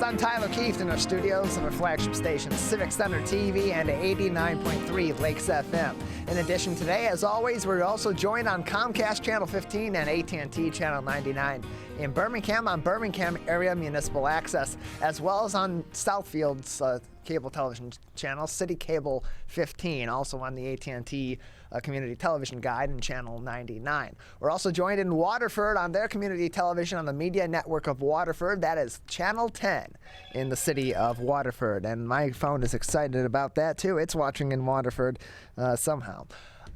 I'm Tyler Keefe in our studios and our flagship stations, Civic Center TV and 89.3 Lakes FM. In addition today, as always, we're also joined on Comcast Channel 15 and AT&T Channel 99 in Birmingham on Birmingham Area Municipal Access, as well as on Southfield's cable television channel, City Cable 15, also on the AT&T Community Television Guide and Channel 99. We're also joined in Waterford on their community television on the Media Network of Waterford. That is Channel 10 in the city of Waterford. And my phone is excited about that, too. It's watching in Waterford somehow.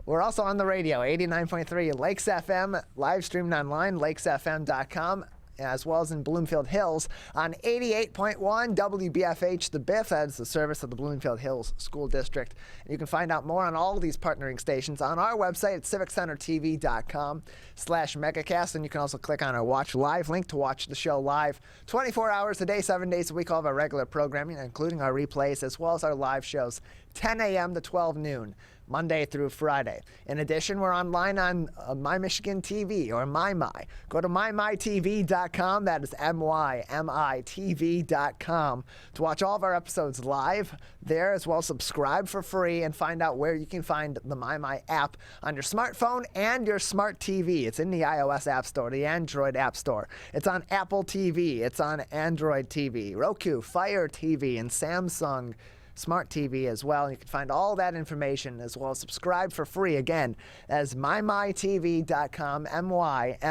We're also on the radio, 89.3 Lakes FM, live streamed online, lakesfm.com, as well as in Bloomfield Hills on 88.1 WBFH The Biff. That is the service of the Bloomfield Hills School District. And you can find out more on all of these partnering stations on our website at civiccentertv.com/megacast. And you can also click on our Watch Live link to watch the show live 24 hours a day, 7 days a week, all of our regular programming, including our replays, as well as our live shows, 10 a.m. to 12 noon. Monday through Friday. In addition, we're online on My Michigan TV or MyMy. Go to mymytv.com, that is MYMITV.com, to watch all of our episodes live there, as well as subscribe for free and find out where you can find the MyMy app on your smartphone and your smart TV. It's in the iOS App Store, the Android App Store. It's on Apple TV. It's on Android TV, Roku, Fire TV, and Samsung Smart TV as well. You can find all that information as well as subscribe for free again as mymytv.com, mymytv.com.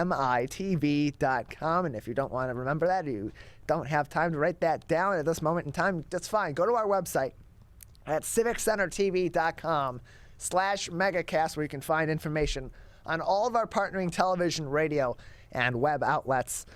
And if you don't want to remember that, you don't have time to write that down at this moment in time, that's fine. Go to our website at civiccentertv.com/megacast, where you can find information on all of our partnering television, radio, and web outlets.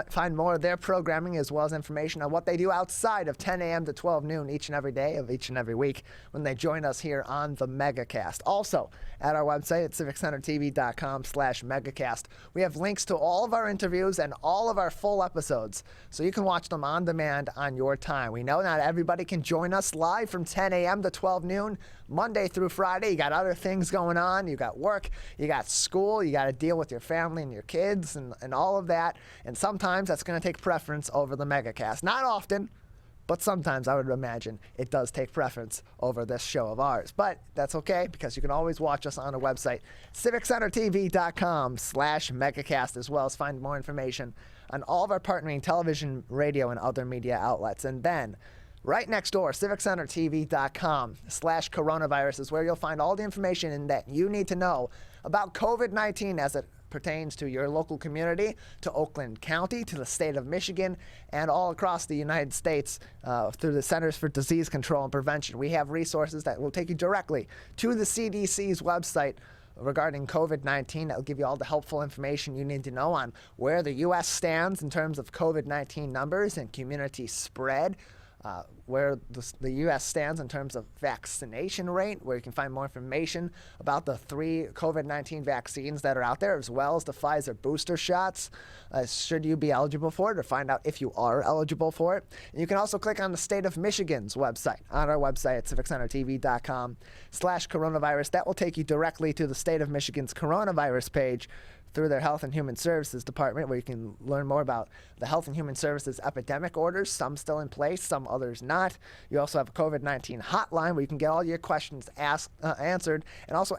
Find more of their programming as well as information on what they do outside of 10 a.m. to 12 noon each and every day of each and every week when they join us here on the Megacast. Also, at our website at civiccentertv.com/megacast, we have links to all of our interviews and all of our full episodes, so you can watch them on demand on your time. We know not everybody can join us live from 10 a.m. to 12 noon, Monday through Friday. You got other things going on. You got work, you got school, you got to deal with your family and your kids and all of that. And sometimes that's going to take preference over the Megacast. Not often, but sometimes I would imagine it does take preference over this show of ours. But that's okay, because you can always watch us on our website, civiccentertv.com/megacast, as well as find more information on all of our partnering television, radio, and other media outlets. And then right next door, civiccentertv.com/coronavirus is where you'll find all the information that you need to know about COVID-19 as it pertains to your local community, to Oakland County, to the state of Michigan, and all across the United States through the Centers for Disease Control and Prevention. We have resources that will take you directly to the CDC's website regarding COVID-19 that will give you all the helpful information you need to know on where the U.S. stands in terms of COVID-19 numbers and community spread, where the U.S. stands in terms of vaccination rate, where you can find more information about the 3 COVID-19 vaccines that are out there, as well as the Pfizer booster shots, should you be eligible for it, or find out if you are eligible for it. And you can also click on the state of Michigan's website on our website at civiccentertv.com/coronavirus. That will take you directly to the state of Michigan's coronavirus page through their Health and Human Services Department, where you can learn more about the Health and Human Services epidemic orders, some still in place, some others not. You also have a COVID-19 hotline where you can get all your questions answered, and also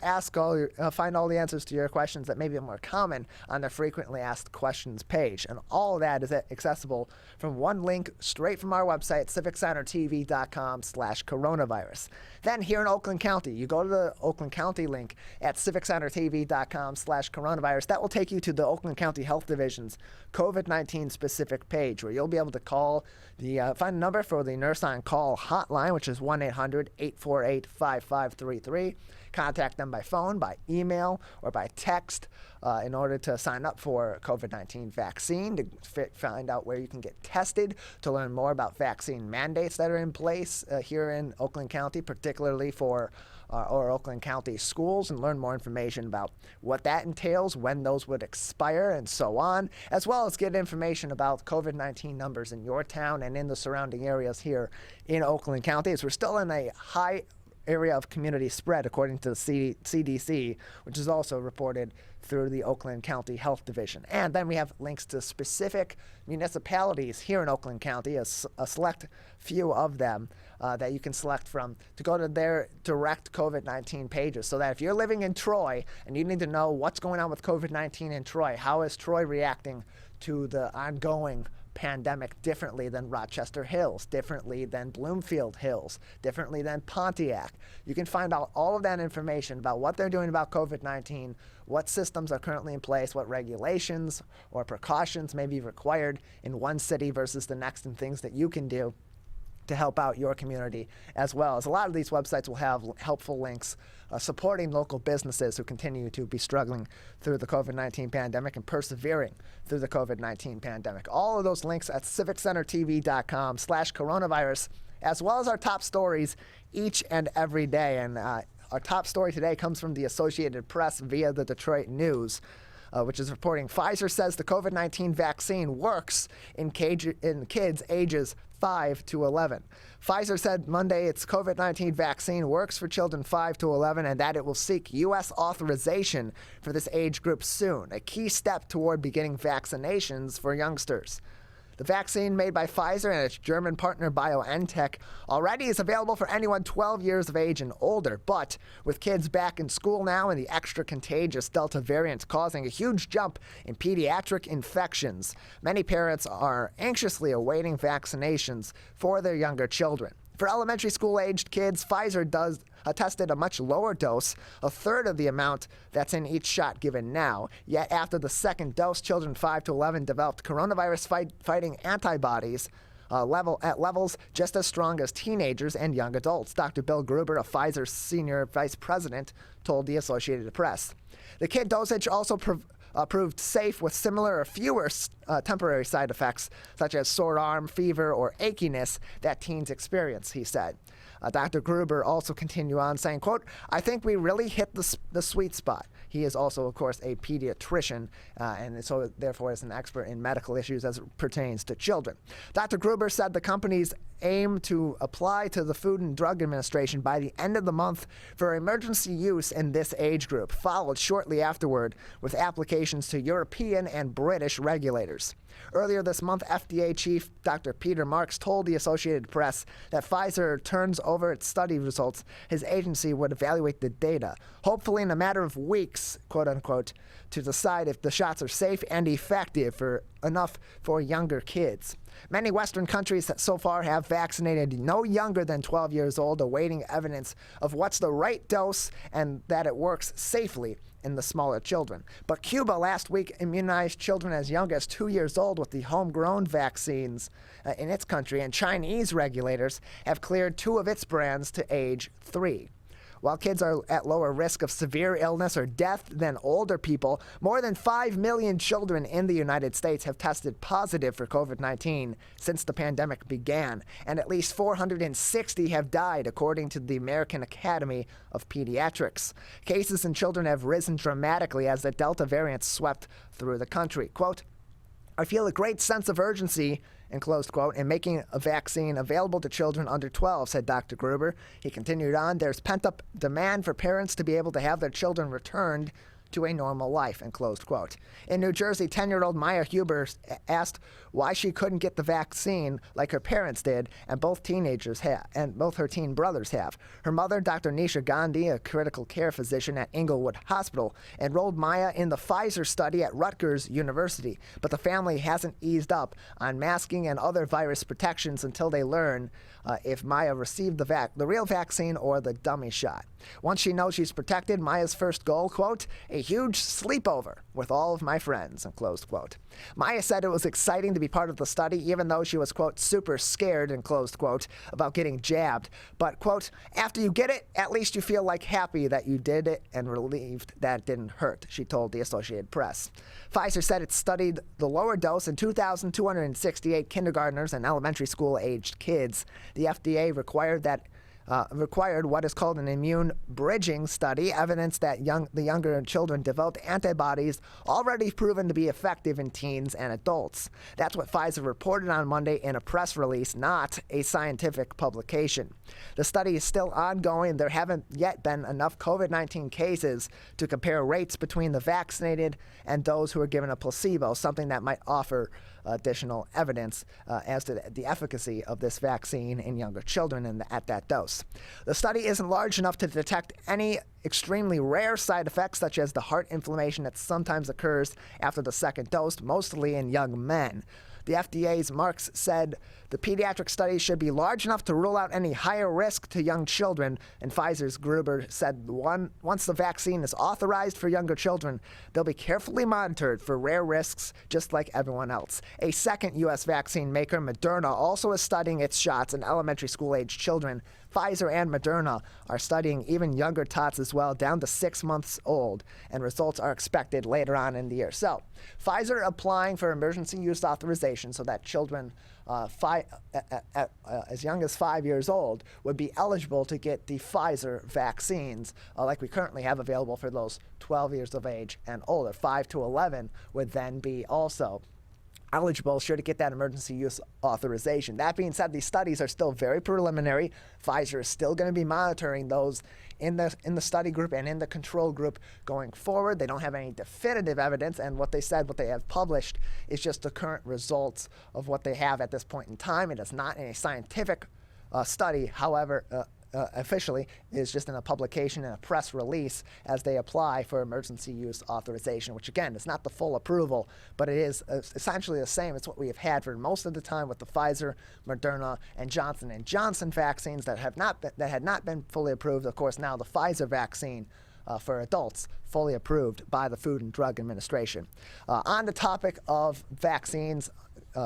find all the answers to your questions that may be more common on their frequently asked questions page. And all of that is accessible from one link straight from our website, civiccentertv.com/coronavirus. Then here in Oakland County, you go to the Oakland County link at civiccentertv.com/coronavirus. That will take you to the Oakland County Health Division's COVID-19 specific page, where you'll be able to find a number for the Nurse on Call hotline, which is 1-800-848-5533. Contact them by phone, by email, or by text in order to sign up for COVID-19 vaccine, to find out where you can get tested, to learn more about vaccine mandates that are in place here in Oakland County, particularly for or Oakland County schools, and learn more information about what that entails, when those would expire, and so on, as well as get information about COVID-19 numbers in your town and in the surrounding areas here in Oakland County, as we're still in a high area of community spread, according to the CDC, which is also reported through the Oakland County Health Division. And then we have links to specific municipalities here in Oakland County, a select few of them that you can select from to go to their direct COVID-19 pages, so that if you're living in Troy and you need to know what's going on with COVID-19 in Troy, how is Troy reacting to the ongoing pandemic differently than Rochester Hills, differently than Bloomfield Hills, differently than Pontiac. You can find out all of that information about what they're doing about COVID-19, what systems are currently in place, what regulations or precautions may be required in one city versus the next, and things that you can do to help out your community, as well as a lot of these websites will have helpful links supporting local businesses who continue to be struggling through the COVID-19 pandemic and persevering through the COVID-19 pandemic. All of those links at civiccentertv.com/coronavirus, as well as our top stories each and every day. And our top story today comes from the Associated Press via the Detroit News, which is reporting Pfizer says the COVID-19 vaccine works in kids ages 5 to 11. Pfizer said Monday its COVID-19 vaccine works for children 5 to 11 and that it will seek U.S. authorization for this age group soon, a key step toward beginning vaccinations for youngsters. The vaccine made by Pfizer and its German partner BioNTech already is available for anyone 12 years of age and older, but with kids back in school now and the extra contagious Delta variant causing a huge jump in pediatric infections, many parents are anxiously awaiting vaccinations for their younger children. For elementary school-aged kids, Pfizer tested a much lower dose, a third of the amount that's in each shot given now. Yet after the second dose, children 5 to 11 developed coronavirus fighting antibodies at levels just as strong as teenagers and young adults. Dr. Bill Gruber, a Pfizer senior vice president, told the Associated Press. The kid dosage also proved safe with similar or fewer temporary side effects, such as sore arm, fever, or achiness that teens experience, he said. Dr. Gruber also continued on saying, quote, "I think we really hit the sweet spot." He is also, of course, a pediatrician, and so therefore is an expert in medical issues as it pertains to children. Dr. Gruber said the companies aim to apply to the Food and Drug Administration by the end of the month for emergency use in this age group, followed shortly afterward with applications to European and British regulators. Earlier this month, FDA Chief Dr. Peter Marks told the Associated Press that Pfizer turns over its study results. His agency would evaluate the data, hopefully in a matter of weeks, quote unquote, to decide if the shots are safe and effective enough for younger kids. Many Western countries that so far have vaccinated no younger than 12 years old, awaiting evidence of what's the right dose and that it works safely in the smaller children. But Cuba last week immunized children as young as 2 years old with the homegrown vaccines in its country, and Chinese regulators have cleared 2 of its brands to age 3. While kids are at lower risk of severe illness or death than older people, more than 5 million children in the United States have tested positive for COVID-19 since the pandemic began, and at least 460 have died, according to the American Academy of Pediatrics. Cases in children have risen dramatically as the Delta variant swept through the country. Quote, "I feel a great sense of urgency," in closed quote, "in making a vaccine available to children under 12, said Dr. Gruber. He continued on, "There's pent-up demand for parents to be able to have their children returned to a normal life," and closed quote. In New Jersey, 10-year-old Maya Huber asked why she couldn't get the vaccine like her parents did, and both her teen brothers have. Her mother, Dr. Nisha Gandhi, a critical care physician at Inglewood Hospital, enrolled Maya in the Pfizer study at Rutgers University, but the family hasn't eased up on masking and other virus protections until they learn if Maya received the real vaccine or the dummy shot. Once she knows she's protected, Maya's first goal, quote, "a huge sleepover with all of my friends," and closed quote. Maya said it was exciting to be part of the study, even though she was, quote, "super scared," and closed quote, about getting jabbed. But, quote, "after you get it, at least you feel like happy that you did it and relieved that it didn't hurt," she told the Associated Press. Pfizer said it studied the lower dose in 2,268 kindergartners and elementary school-aged kids. The FDA required that required what is called an immune bridging study, evidence that the younger children developed antibodies already proven to be effective in teens and adults. That's what Pfizer reported on Monday in a press release, not a scientific publication. The study is still ongoing. There haven't yet been enough COVID-19 cases to compare rates between the vaccinated and those who are given a placebo, something that might offer additional evidence as to the efficacy of this vaccine in younger children at that dose. The study isn't large enough to detect any extremely rare side effects, such as the heart inflammation that sometimes occurs after the second dose, mostly in young men. The FDA's Marks said the pediatric study should be large enough to rule out any higher risk to young children, and Pfizer's Gruber said once the vaccine is authorized for younger children, they'll be carefully monitored for rare risks just like everyone else. A second U.S. vaccine maker, Moderna, also is studying its shots in elementary school-age children. Pfizer and Moderna are studying even younger tots as well, down to 6 months old, and results are expected later on in the year. So, Pfizer applying for emergency use authorization so that children as young as 5 years old would be eligible to get the Pfizer vaccines like we currently have available for those 12 years of age and older. 5 to 11 would then be also eligible sure to get that emergency use authorization. That being said, these studies are still very preliminary. Pfizer is still going to be monitoring those in the study group and in the control group going forward. They don't have any definitive evidence, and what they have published is just the current results of what they have at this point in time. It is not in a scientific study, however, officially is just in a publication and a press release as they apply for emergency use authorization, which again is not the full approval, but it is essentially the same as what we have had for most of the time with the Pfizer, Moderna, and Johnson & Johnson vaccines that had not been fully approved. Of course, now the Pfizer vaccine for adults, fully approved by the Food and Drug Administration. On the topic of vaccines,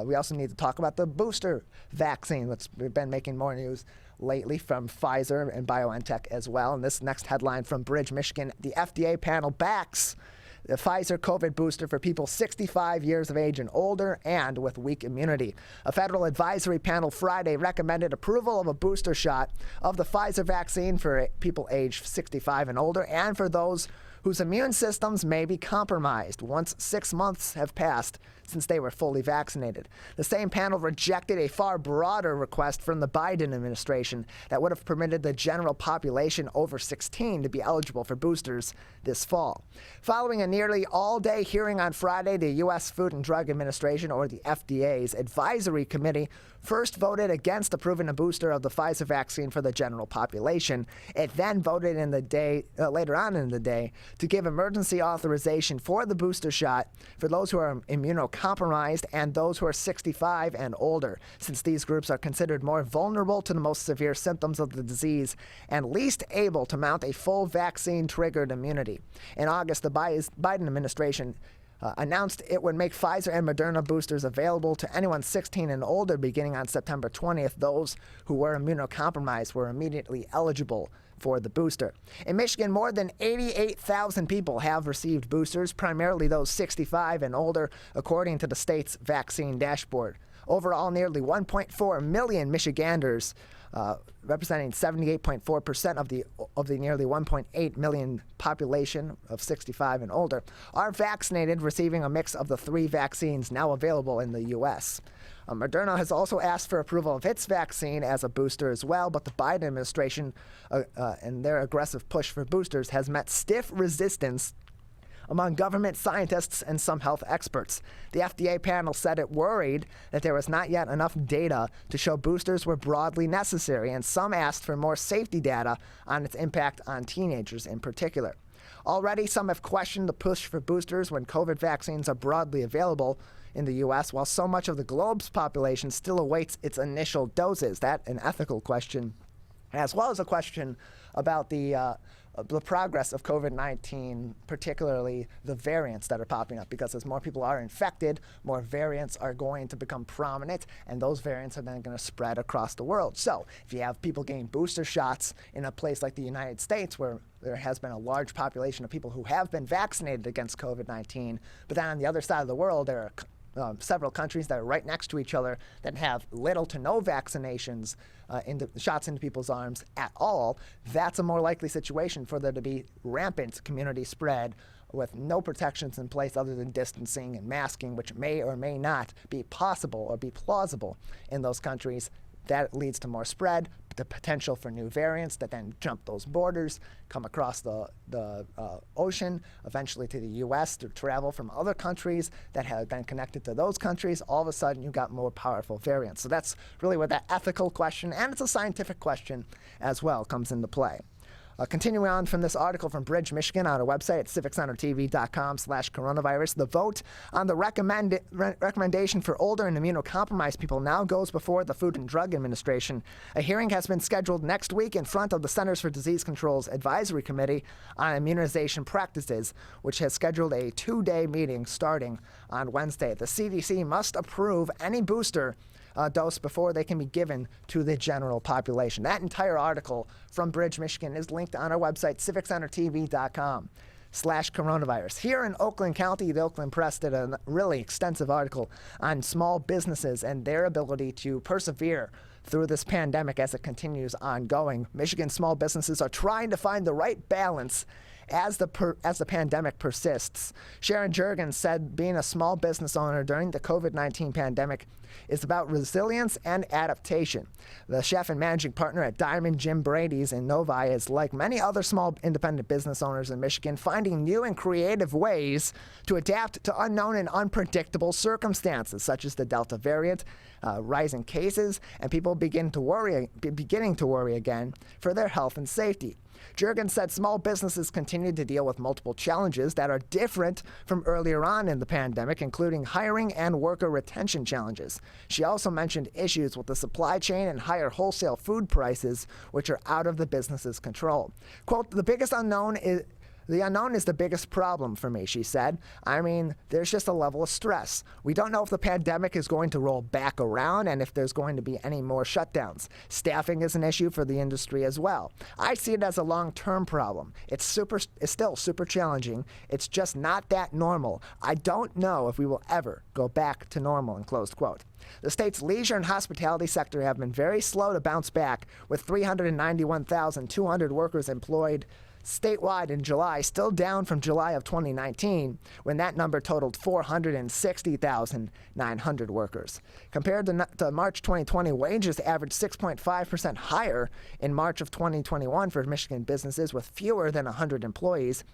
we also need to talk about the booster vaccine, which we've been making more news lately from Pfizer and BioNTech as well. And this next headline from Bridge, Michigan, the FDA panel backs the Pfizer COVID booster for people 65 years of age and older and with weak immunity. A federal advisory panel Friday recommended approval of a booster shot of the Pfizer vaccine for people aged 65 and older and for those whose immune systems may be compromised once 6 months have passed since they were fully vaccinated. The same panel rejected a far broader request from the Biden administration that would have permitted the general population over 16 to be eligible for boosters this fall. Following a nearly all-day hearing on Friday, the U.S. Food and Drug Administration, or the FDA's advisory committee, first voted against approving a booster of the Pfizer vaccine for the general population. It then voted later on in the day to give emergency authorization for the booster shot for those who are immunocompromised and those who are 65 and older, since these groups are considered more vulnerable to the most severe symptoms of the disease and least able to mount a full vaccine-triggered immunity. In August, the Biden administration announced it would make Pfizer and Moderna boosters available to anyone 16 and older beginning on September 20th. Those who were immunocompromised were immediately eligible for the booster. In Michigan, more than 88,000 people have received boosters, primarily those 65 and older, according to the state's vaccine dashboard. Overall, nearly 1.4 million Michiganders, representing 78.4% of the nearly 1.8 million population of 65 and older, are vaccinated, receiving a mix of the 3 vaccines now available in the U.S. Moderna has also asked for approval of its vaccine as a booster as well, but the Biden administration and their aggressive push for boosters has met stiff resistance among government scientists and some health experts. The FDA panel said it worried that there was not yet enough data to show boosters were broadly necessary, and some asked for more safety data on its impact on teenagers in particular. Already, some have questioned the push for boosters when COVID vaccines are broadly available in the U.S., while so much of the globe's population still awaits its initial doses. That an ethical question, as well as a question about the progress of COVID-19, particularly the variants that are popping up, because as more people are infected, more variants are going to become prominent, and those variants are then going to spread across the world. So if you have people getting booster shots in a place like the United States, where there has been a large population of people who have been vaccinated against COVID-19, but then on the other side of the world, there are several countries that are right next to each other that have little to no vaccinations, shots into people's arms at all, that's a more likely situation for there to be rampant community spread with no protections in place other than distancing and masking, which may or may not be possible or be plausible in those countries. That leads to more spread, the potential for new variants that then jump those borders, come across the ocean, eventually to the U.S. to travel from other countries that have been connected to those countries. All of a sudden, you got more powerful variants. So that's really where that ethical question, and it's a scientific question as well, comes into play. Continuing on from this article from Bridge, Michigan, on our website at civiccentertv.com/coronavirus, the vote on the recommendation for older and immunocompromised people now goes before the Food and Drug Administration. A hearing has been scheduled next week in front of the Centers for Disease Control's Advisory Committee on Immunization Practices, which has scheduled a 2-day meeting starting on Wednesday. The CDC must approve any booster dose before they can be given to the general population. That entire article from Bridge, Michigan is linked on our website, civiccentertv.com/coronavirus. Here in Oakland County, the Oakland Press did a really extensive article on small businesses and their ability to persevere through this pandemic as it continues ongoing. Michigan small businesses are trying to find the right balance as the pandemic persists. Sharon Juergens said being a small business owner during the COVID-19 pandemic is about resilience and adaptation. The chef and managing partner at Diamond Jim Brady's in Novi is, like many other small independent business owners in Michigan, finding new and creative ways to adapt to unknown and unpredictable circumstances, such as the Delta variant, rising cases, and people beginning to worry again for their health and safety. Juergens said small businesses continue to deal with multiple challenges that are different from earlier on in the pandemic, including hiring and worker retention challenges. She also mentioned issues with the supply chain and higher wholesale food prices, which are out of the business's control. Quote, the unknown is the biggest problem for me, she said. I mean, there's just a level of stress. We don't know if the pandemic is going to roll back around and if there's going to be any more shutdowns. Staffing is an issue for the industry as well. I see it as a long-term problem. It's still super challenging. It's just not that normal. I don't know if we will ever go back to normal, in closed quote. The state's leisure and hospitality sector have been very slow to bounce back, with 391,200 workers employed statewide in July, still down from July of 2019, when that number totaled 460,900 workers. Compared to March 2020, wages averaged 6.5% higher in March of 2021 for Michigan businesses with fewer than 100 employees,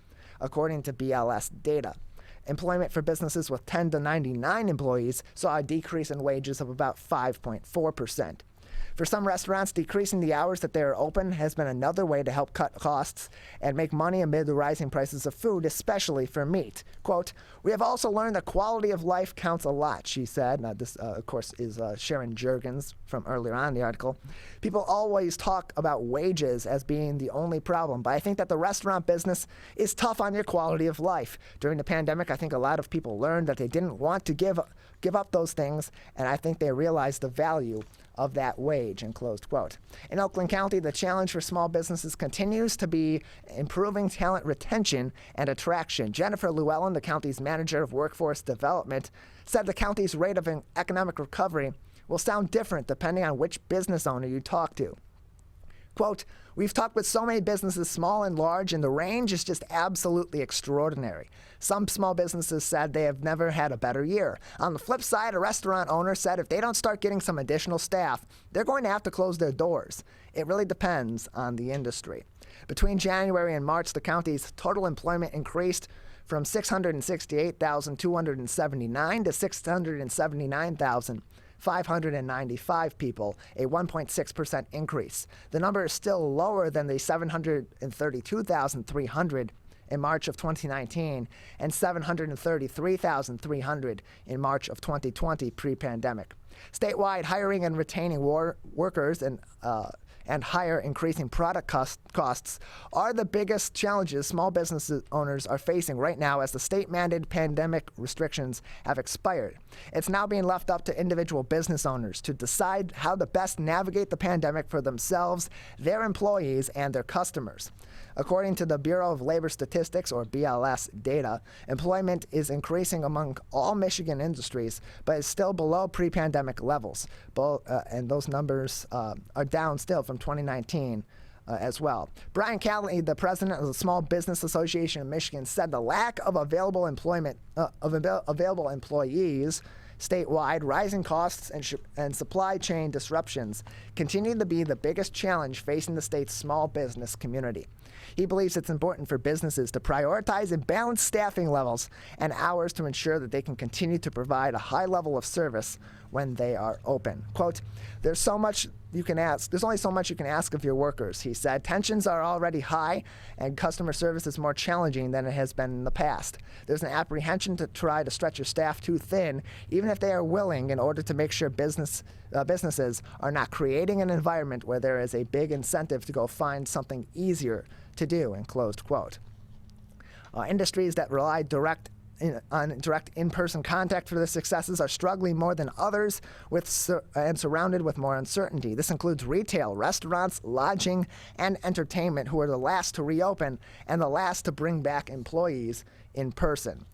according to BLS data. Employment for businesses with 10 to 99 employees saw a decrease in wages of about 5.4%. For some restaurants, decreasing the hours that they are open has been another way to help cut costs and make money amid the rising prices of food, especially for meat. Quote, we have also learned that quality of life counts a lot, she said. Now, this, of course, is Sharon Juergens from earlier on in the article. People always talk about wages as being the only problem, but I think that the restaurant business is tough on your quality of life. During the pandemic, I think a lot of people learned that they didn't want to give up those things, and I think they realized the value of that wage, in closed quote. In Oakland County, the challenge for small businesses continues to be improving talent retention and attraction. Jennifer Llewellyn, the county's manager of workforce development, said the county's rate of economic recovery will sound different depending on which business owner you talk to. Quote, we've talked with so many businesses, small and large, and the range is just absolutely extraordinary. Some small businesses said they have never had a better year. On the flip side, a restaurant owner said if they don't start getting some additional staff, they're going to have to close their doors. It really depends on the industry. Between January and March, the county's total employment increased from 668,279 to 679,595 people, a 1.6% increase. The number is still lower than the 732,300 in March of 2019 and 733,300 in March of 2020 pre-pandemic. Statewide, hiring and retaining workers and higher increasing product costs are the biggest challenges small business owners are facing right now as the state-mandated pandemic restrictions have expired. It's now being left up to individual business owners to decide how to best navigate the pandemic for themselves, their employees, and their customers. According to the Bureau of Labor Statistics, or BLS, data, employment is increasing among all Michigan industries, but is still below pre-pandemic levels. And those numbers are down still from 2019 as well. Brian Calley, the president of the Small Business Association of Michigan, said the lack of available employment available employees statewide, rising costs, and supply chain disruptions continue to be the biggest challenge facing the state's small business community. He believes it's important for businesses to prioritize and balance staffing levels and hours to ensure that they can continue to provide a high level of service when they are open. Quote, there's so much you can ask. There's only so much you can ask of your workers, he said. Tensions are already high, and customer service is more challenging than it has been in the past. There's an apprehension to try to stretch your staff too thin, even if they are willing, in order to make sure businesses are not creating an environment where there is a big incentive to go find something easier to do, and closed quote. Industries that rely on direct in-person contact for their successes are struggling more than others and surrounded with more uncertainty. This includes retail, restaurants, lodging, and entertainment, who are the last to reopen and the last to bring back employees in person.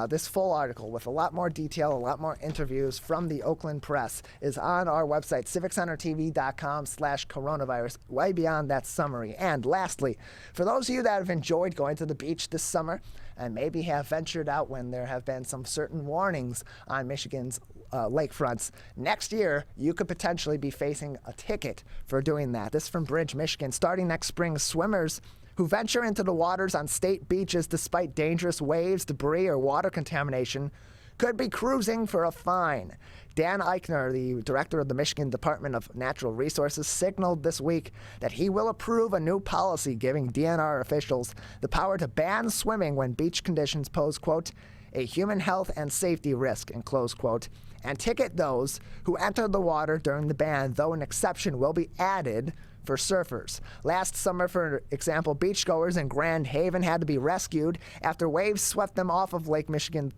This full article with a lot more detail, a lot more interviews from the Oakland Press is on our website, civiccentertv.com/coronavirus, way beyond that summary. And lastly, for those of you that have enjoyed going to the beach this summer and maybe have ventured out when there have been some certain warnings on Michigan's lakefronts, next year you could potentially be facing a ticket for doing that. This is from Bridge, Michigan. Starting next spring, swimmers who venture into the waters on state beaches despite dangerous waves, debris, or water contamination could be cruising for a fine. Dan Eichner, the director of the Michigan Department of Natural Resources, signaled this week that he will approve a new policy giving DNR officials the power to ban swimming when beach conditions pose, quote, a human health and safety risk, and close quote, and ticket those who enter the water during the ban, though an exception will be added for surfers. Last summer, for example, beachgoers in Grand Haven had to be rescued after waves swept them off of the Lake Michigan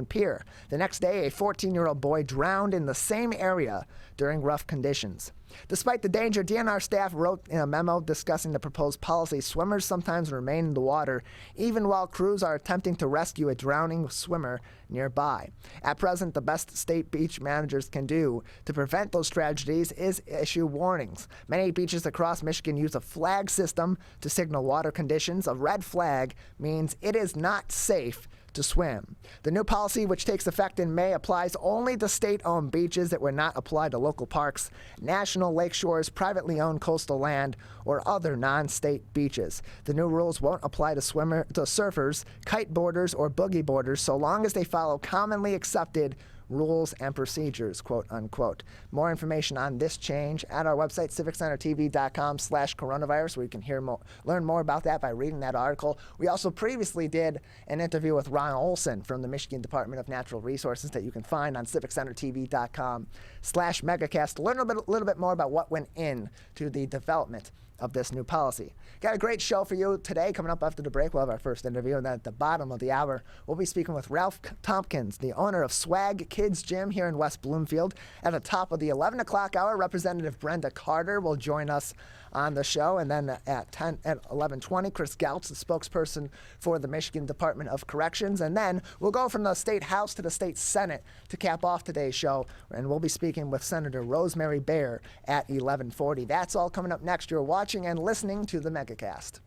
Pier. The next day, a 14-year-old boy drowned in the same area during rough conditions. Despite the danger, DNR staff wrote in a memo discussing the proposed policy, swimmers sometimes remain in the water even while crews are attempting to rescue a drowning swimmer nearby. At present, the best state beach managers can do to prevent those tragedies is issue warnings. Many beaches across Michigan use a flag system to signal water conditions. A red flag means it is not safe to swim. The new policy, which takes effect in May, applies only to state-owned beaches. It would not apply to local parks, national lake shores, privately owned coastal land, or other non-state beaches. The new rules won't apply to surfers, kiteboarders, or boogie boarders so long as they follow commonly accepted rules and procedures, quote unquote. More information on this change at our website, civiccentertv.com/coronavirus, where you can learn more about that by reading that article. We also previously did an interview with Ron Olson from the Michigan Department of Natural Resources that you can find on civiccentertv.com/megacast to learn a little bit more about what went into the development of this new policy. Got a great show for you today. Coming up after the break, we'll have our first interview, and then at the bottom of the hour, we'll be speaking with Ralph Thompkins, the owner of S.W.A.G Kids Gym here in West Bloomfield. At the top of the 11 o'clock hour, Representative Brenda Carter will join us on the show, and then at 11:20, Chris Gautz, the spokesperson for the Michigan Department of Corrections, and then we'll go from the State House to the State Senate to cap off today's show, and we'll be speaking with Senator Rosemary Bayer at 11:40. That's all coming up next. You're watching and listening to the Megacast.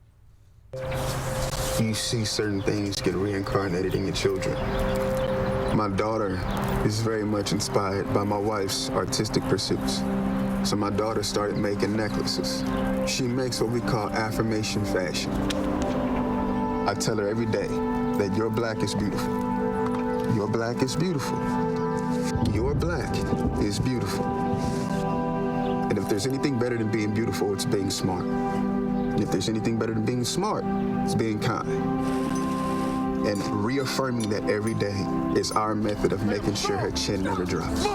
You see certain things get reincarnated in your children. My daughter is very much inspired by my wife's artistic pursuits. So my daughter started making necklaces. She makes what we call affirmation fashion. I tell her every day that your black is beautiful. Your black is beautiful. Your black is beautiful. And if there's anything better than being beautiful, it's being smart. And if there's anything better than being smart, it's being kind. And reaffirming that every day is our method of making sure her chin never drops.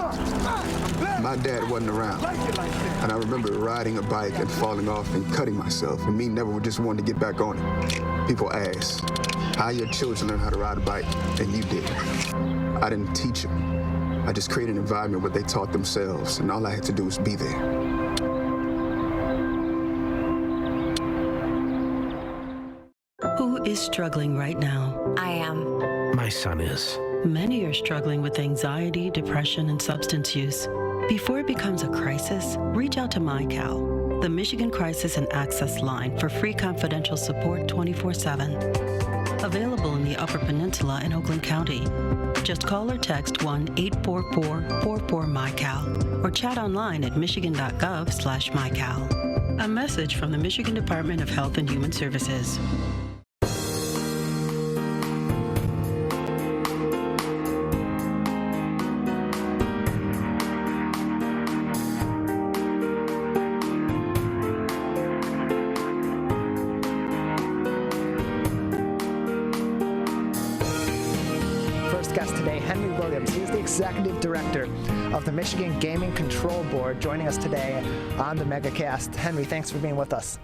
My dad wasn't around, and I remember riding a bike and falling off and cutting myself, and me never just wanted to get back on it. People ask, how your children learn how to ride a bike, and you did. I didn't teach them. I just created an environment where they taught themselves, and all I had to do was be there. Who is struggling right now? I am. My son is. Many are struggling with anxiety, depression, and substance use. Before it becomes a crisis, reach out to MyCal, the Michigan Crisis and Access Line, for free confidential support 24/7. Available in the Upper Peninsula and Oakland County. Just call or text 1-844-44-MyCal or chat online at michigan.gov/MyCal. A message from the Michigan Department of Health and Human Services. Executive Director of the Michigan Gaming Control Board, joining us today on the Megacast. Henry, thanks for being with us.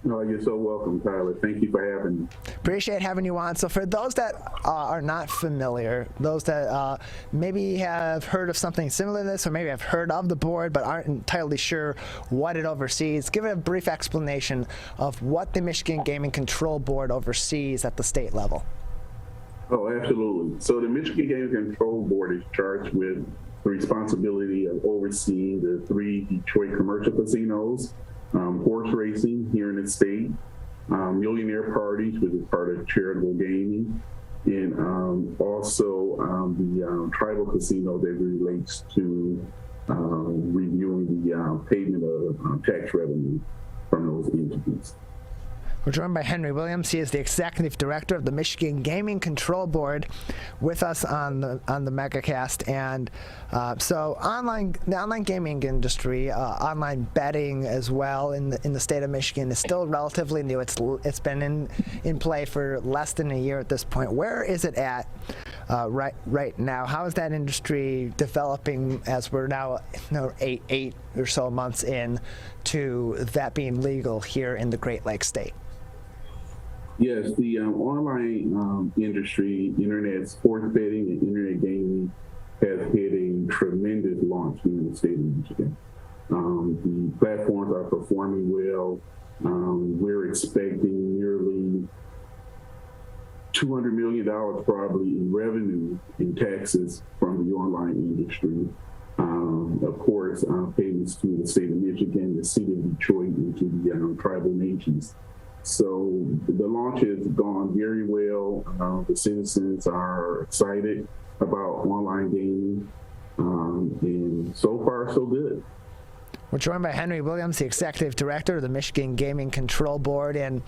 No, you're so welcome, Tyler. Thank you for having me. Appreciate having you on. So for those that are not familiar, those that maybe have heard of something similar to this, or maybe have heard of the board but aren't entirely sure what it oversees, give it a brief explanation of what the Michigan Gaming Control Board oversees at the state level. Oh, absolutely. So the Michigan Gaming Control Board is charged with the responsibility of overseeing the 3 Detroit commercial casinos, horse racing here in the state, millionaire parties, which is part of charitable gaming, and also the tribal casino that relates to reviewing the payment of tax revenue from those entities. We're joined by Henry Williams. He is the Executive Director of the Michigan Gaming Control Board, with us on the Megacast. And so the online gaming industry, online betting as well in the state of Michigan is still relatively new. It's been in play for less than a year at this point. Where is it at right now? How is that industry developing as we're now eight or so months in to that being legal here in the Great Lakes state? Yes, the online industry, internet sports betting and internet gaming has had a tremendous launch here in the state of Michigan. The platforms are performing well. We're expecting nearly $200 million probably in revenue in taxes from the online industry. Of course, payments to the state of Michigan, the city of Detroit, and to the tribal nations. So the launch has gone very well. The citizens are excited about online gaming, and so far, so good. We're joined by Henry Williams, the Executive Director of the Michigan Gaming Control Board. And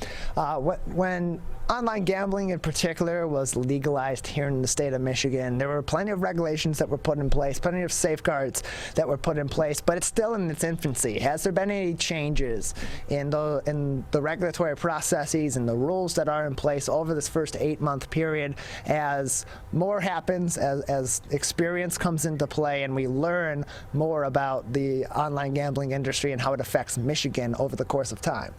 when online gambling in particular was legalized here in the state of Michigan, there were plenty of regulations that were put in place, plenty of safeguards that were put in place, but it's still in its infancy. Has there been any changes in the regulatory processes and the rules that are in place over this first 8-month period as more happens, as experience comes into play and we learn more about the online gambling industry and how it affects Michigan over the course of time?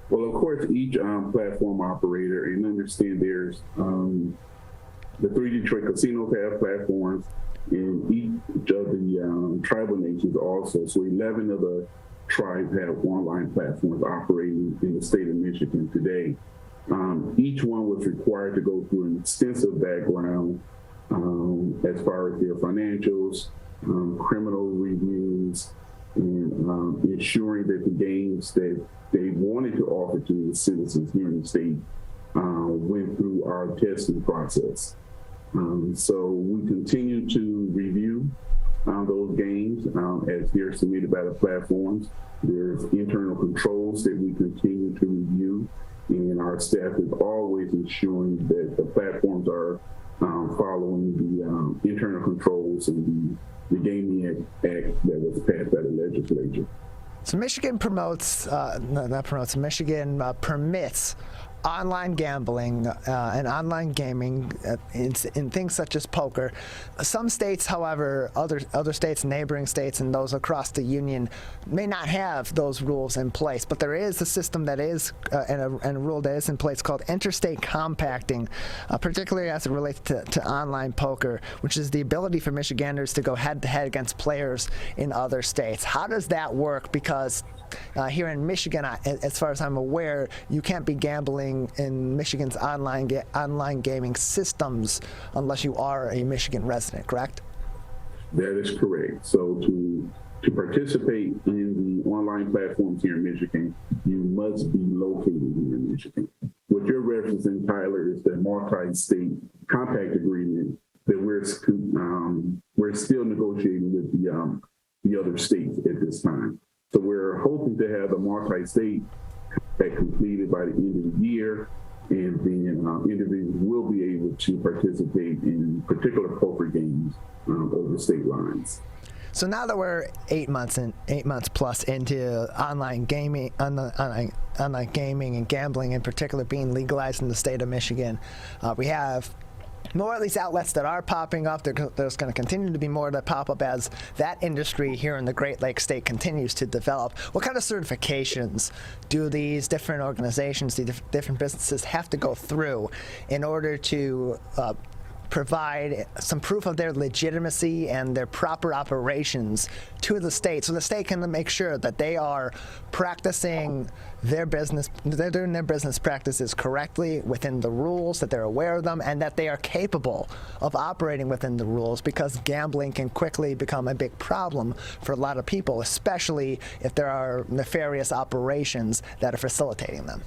Well, of course, each platform operator, and understand there's the 3 Detroit casinos have platforms, and each of the tribal nations also. So 11 of the tribes have online platforms operating in the state of Michigan today. Each one was required to go through an extensive background as far as their financials, criminal reviews, and ensuring that the games that they wanted to offer to the citizens here in the state went through our testing process. So we continue to review those games as they're submitted by the platforms. There's internal controls that we continue to review, and our staff is always ensuring that the platforms are following the internal controls and the Gaming Act that was passed by the legislature. So Michigan Michigan permits online gambling and online gaming in things such as poker. Some states, however, other states, neighboring states, and those across the union may not have those rules in place. But there is a system that is and a rule that is in place called interstate compacting, particularly as it relates to online poker, which is the ability for Michiganders to go head-to-head against players in other states. How does that work? Because here in Michigan, as far as I'm aware, you can't be gambling gambling in Michigan's online gaming systems unless you are a Michigan resident, correct? That is correct. So to participate in the online platforms here in Michigan, you must be located here in Michigan. What you're referencing, Tyler, is the multi-state compact agreement that we're still negotiating with the other states at this time. So we're hoping to have the multi-state compact completed by the end of the year, and then individuals will be able to participate in particular poker games over state lines. So now that we're 8 months plus into online gaming and gambling in particular being legalized in the state of Michigan, we have more of these outlets that are popping up. There's going to continue to be more that pop up as that industry here in the Great Lakes state continues to develop. What kind of certifications do these different organizations, these different businesses have to go through in order to provide some proof of their legitimacy and their proper operations to the state, so the state can make sure that they are practicing their business, they're doing their business practices correctly within the rules, that they're aware of them, and that they are capable of operating within the rules, because gambling can quickly become a big problem for a lot of people, especially if there are nefarious operations that are facilitating them.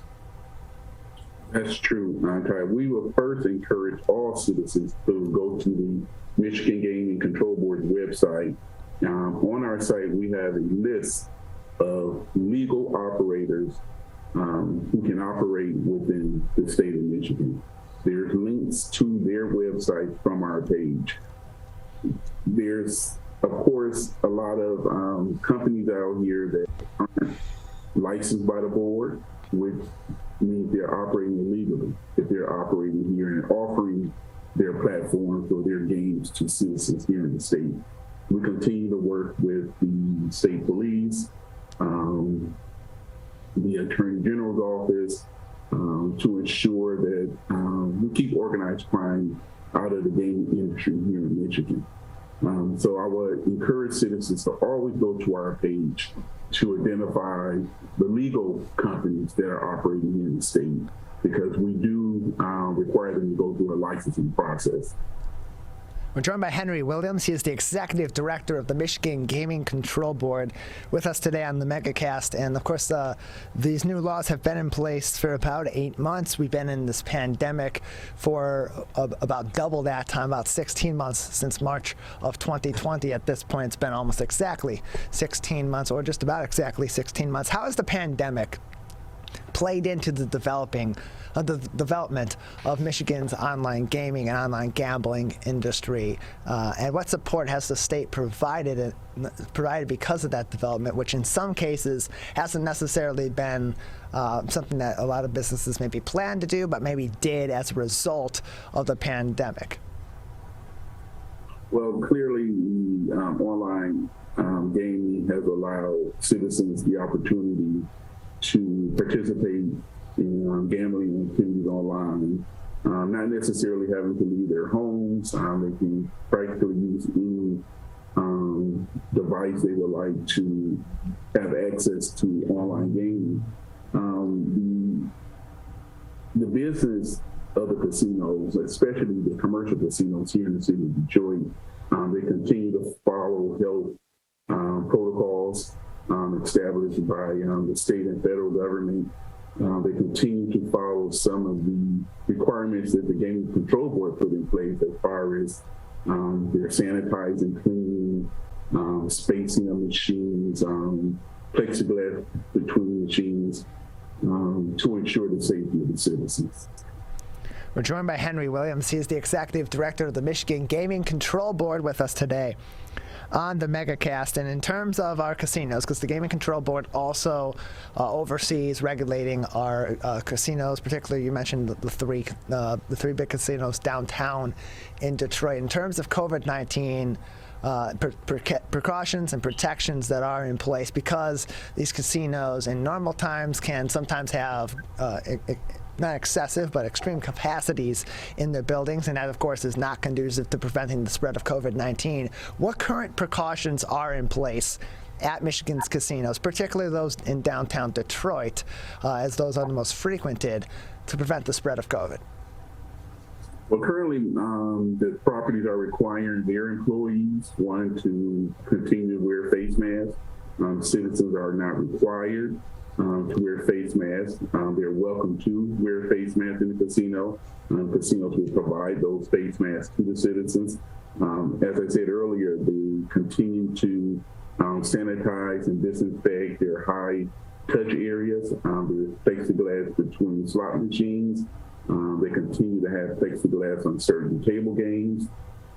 That's true, Ty. We will first encourage all citizens to go to the Michigan Gaming Control Board website. On our site, we have a list of legal operators who can operate within the state of Michigan. There's links to their website from our page. There's, of course, a lot of companies out here that aren't licensed by the board, which means they're operating illegally if they're operating here and offering their platforms or their games to citizens here in the state. We continue to work with the state police, the Attorney General's office, to ensure that we keep organized crime out of the gaming industry here in Michigan. So I would encourage citizens to always go to our page to identify the legal companies that are operating in the state, because we do require them to go through a licensing process. We're joined by Henry Williams. He is the Executive Director of the Michigan Gaming Control Board, with us today on the Megacast. And of course, these new laws have been in place for about 8 months. We've been in this pandemic for about double that time, about 16 months since March of 2020. At this point, it's been almost exactly 16 months, or just about exactly 16 months. How has the pandemic played into the development of Michigan's online gaming and online gambling industry, and what support has the state provided because of that development, which in some cases hasn't necessarily been something that a lot of businesses maybe planned to do, but maybe did as a result of the pandemic? Well, clearly, the online gaming has allowed citizens the opportunity to participate in gambling activities online, not necessarily having to leave their homes. They can practically use any device they would like to have access to online gaming. The business of the casinos, especially the commercial casinos here in the city of Detroit, they continue to follow health protocols established by the state and federal government. They continue to follow some of the requirements that the Gaming Control Board put in place as far as their sanitizing, cleaning, spacing of machines, plexiglass between machines, to ensure the safety of the citizens. We're joined by Henry Williams. He is the Executive Director of the Michigan Gaming Control Board, with us today on the Megacast. And in terms of our casinos, because the Gaming Control Board also oversees regulating our casinos, particularly you mentioned the three big casinos downtown in Detroit. In terms of COVID-19 precautions and protections that are in place, because these casinos in normal times can sometimes have not excessive, but extreme capacities in their buildings, and that, of course, is not conducive to preventing the spread of COVID-19. What current precautions are in place at Michigan's casinos, particularly those in downtown Detroit, as those are the most frequented, to prevent the spread of COVID? Well, currently, the properties are requiring their employees, one, to continue to wear face masks. Citizens are not required to wear face masks. They're welcome to wear face masks in the casino. Casinos will provide those face masks to the citizens. As I said earlier, they continue to sanitize and disinfect their high touch areas. There's plexiglass between slot machines. They continue to have plexiglass on certain table games.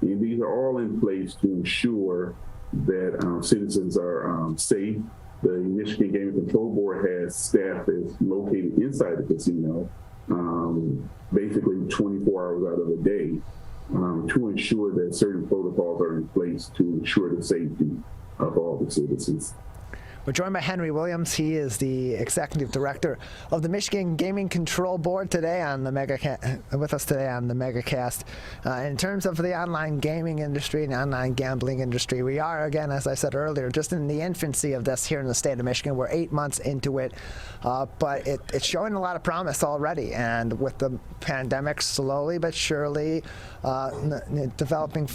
And these are all in place to ensure that citizens are safe. The Michigan Gaming Control Board has staff that's located inside the casino, basically 24 hours out of the day, to ensure that certain protocols are in place to ensure the safety of all the citizens. We're joined by Henry Williams. He is the executive director of the Michigan Gaming Control Board today on the with us today on the Megacast. In terms of the online gaming industry and online gambling industry, we are, again, as I said earlier, just in the infancy of this here in the state of Michigan. We're 8 months into it, but it's showing a lot of promise already. And with the pandemic slowly but surely developing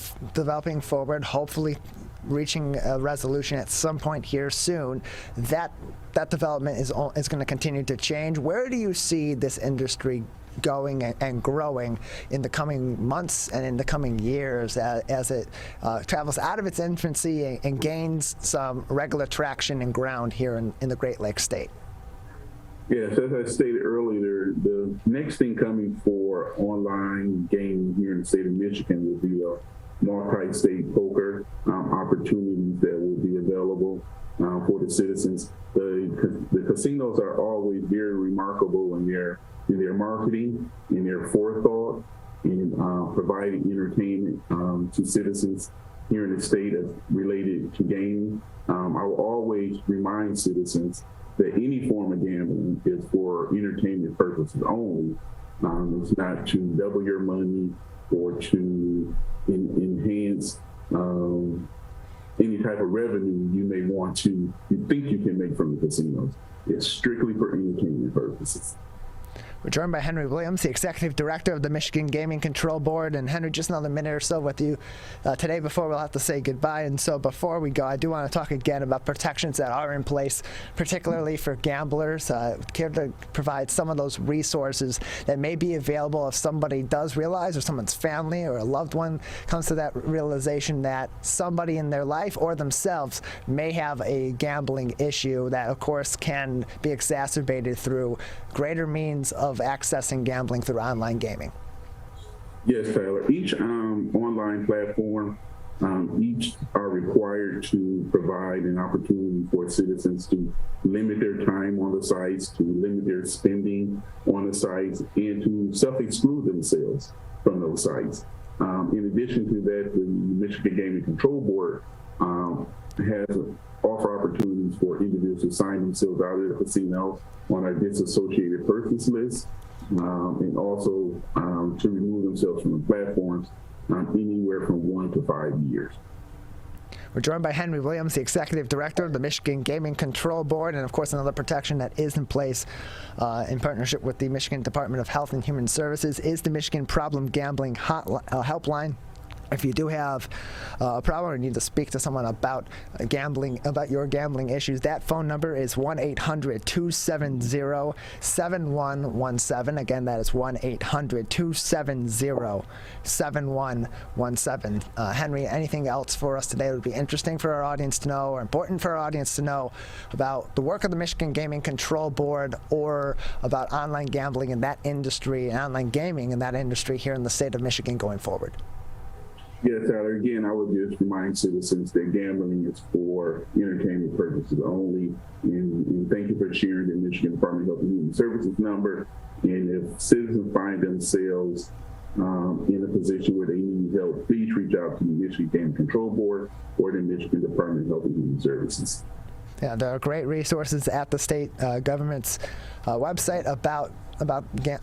forward, hopefully reaching a resolution at some point here soon, that development is going to continue to change. Where do you see this industry going and growing in the coming months and in the coming years as it travels out of its infancy and gains some regular traction and ground here in the Great Lakes state? Yes, as I stated earlier, the next thing coming for online gaming here in the state of Michigan will be a multi-state poker opportunities that will be available for the citizens. The casinos are always very remarkable in their marketing, in their forethought, in providing entertainment to citizens here in the state as related to gaming. I will always remind citizens that any form of gambling is for entertainment purposes only. It's not to double your money or to enhance any type of revenue you think you can make from the casinos. It's strictly for entertainment purposes. We're joined by Henry Williams, the executive director of the Michigan Gaming Control Board. And Henry, just another minute or so with you today before we'll have to say goodbye. And so before we go, I do want to talk again about protections that are in place, particularly for gamblers. Care to provide some of those resources that may be available if somebody does realize, or someone's family or a loved one comes to that realization that somebody in their life or themselves may have a gambling issue that, of course, can be exacerbated through greater means of accessing gambling through online gaming. Yes, Tyler. Each online platform, each are required to provide an opportunity for citizens to limit their time on the sites, to limit their spending on the sites, and to self-exclude themselves from those sites. In addition to that, the Michigan Gaming Control Board offer opportunities for individuals to sign themselves out of the casino on our disassociated persons list, and also to remove themselves from the platforms anywhere from 1 to 5 years. We're joined by Henry Williams, the executive director of the Michigan Gaming Control Board, and of course another protection that is in place in partnership with the Michigan Department of Health and Human Services is the Michigan Problem Gambling Helpline. If you do have a problem or need to speak to someone about gambling, about your gambling issues, that phone number is 1-800-270-7117. Again, that is 1-800-270-7117. Henry, anything else for us today that would be interesting for our audience to know or important for our audience to know about the work of the Michigan Gaming Control Board or about online gambling in that industry and online gaming in that industry here in the state of Michigan going forward? Yes, Tyler. Again, I would just remind citizens that gambling is for entertainment purposes only. And thank you for sharing the Michigan Department of Health and Human Services number. And if citizens find themselves in a position where they need help, please reach out to the Michigan Gaming Control Board or the Michigan Department of Health and Human Services. Yeah, there are great resources at the state government's website about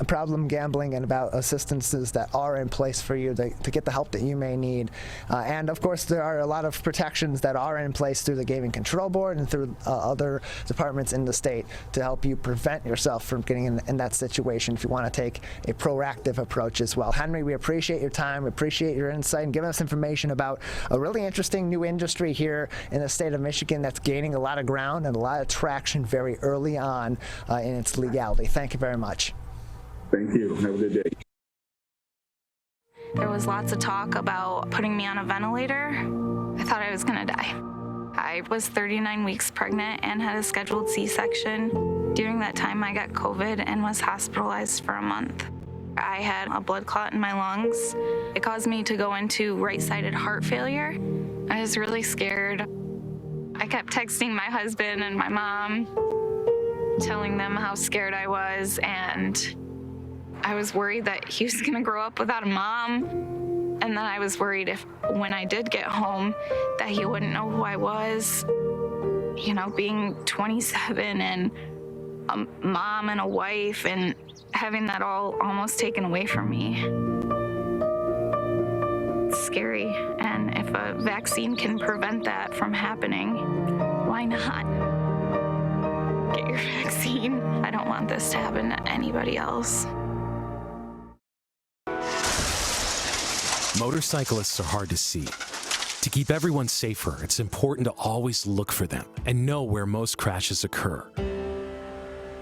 problem gambling and about assistances that are in place for you to get the help that you may need. And of course, there are a lot of protections that are in place through the Gaming Control Board and through other departments in the state to help you prevent yourself from getting in that situation if you want to take a proactive approach as well. Henry, we appreciate your time, we appreciate your insight and giving us information about a really interesting new industry here in the state of Michigan that's gaining a lot of ground and a lot of traction very early on in its legality. Thank you very much. Thank you. Have a good day. There was lots of talk about putting me on a ventilator. I thought I was gonna die. I was 39 weeks pregnant and had a scheduled C-section. During that time, I got COVID and was hospitalized for a month. I had a blood clot in my lungs. It caused me to go into right-sided heart failure. I was really scared. I kept texting my husband and my mom, telling them how scared I was, and I was worried that he was gonna grow up without a mom. And then I was worried if, when I did get home, that he wouldn't know who I was. You know, being 27 and a mom and a wife and having that all almost taken away from me. It's scary, and if a vaccine can prevent that from happening, why not? Get your vaccine. I don't want this to happen to anybody else. Motorcyclists are hard to see. To keep everyone safer, it's important to always look for them and know where most crashes occur.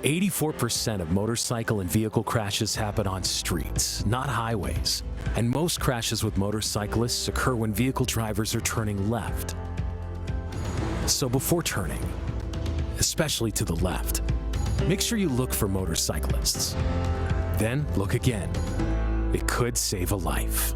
84% of motorcycle and vehicle crashes happen on streets, not highways. And most crashes with motorcyclists occur when vehicle drivers are turning left. So before turning, especially to the left, make sure you look for motorcyclists. Then look again. It could save a life.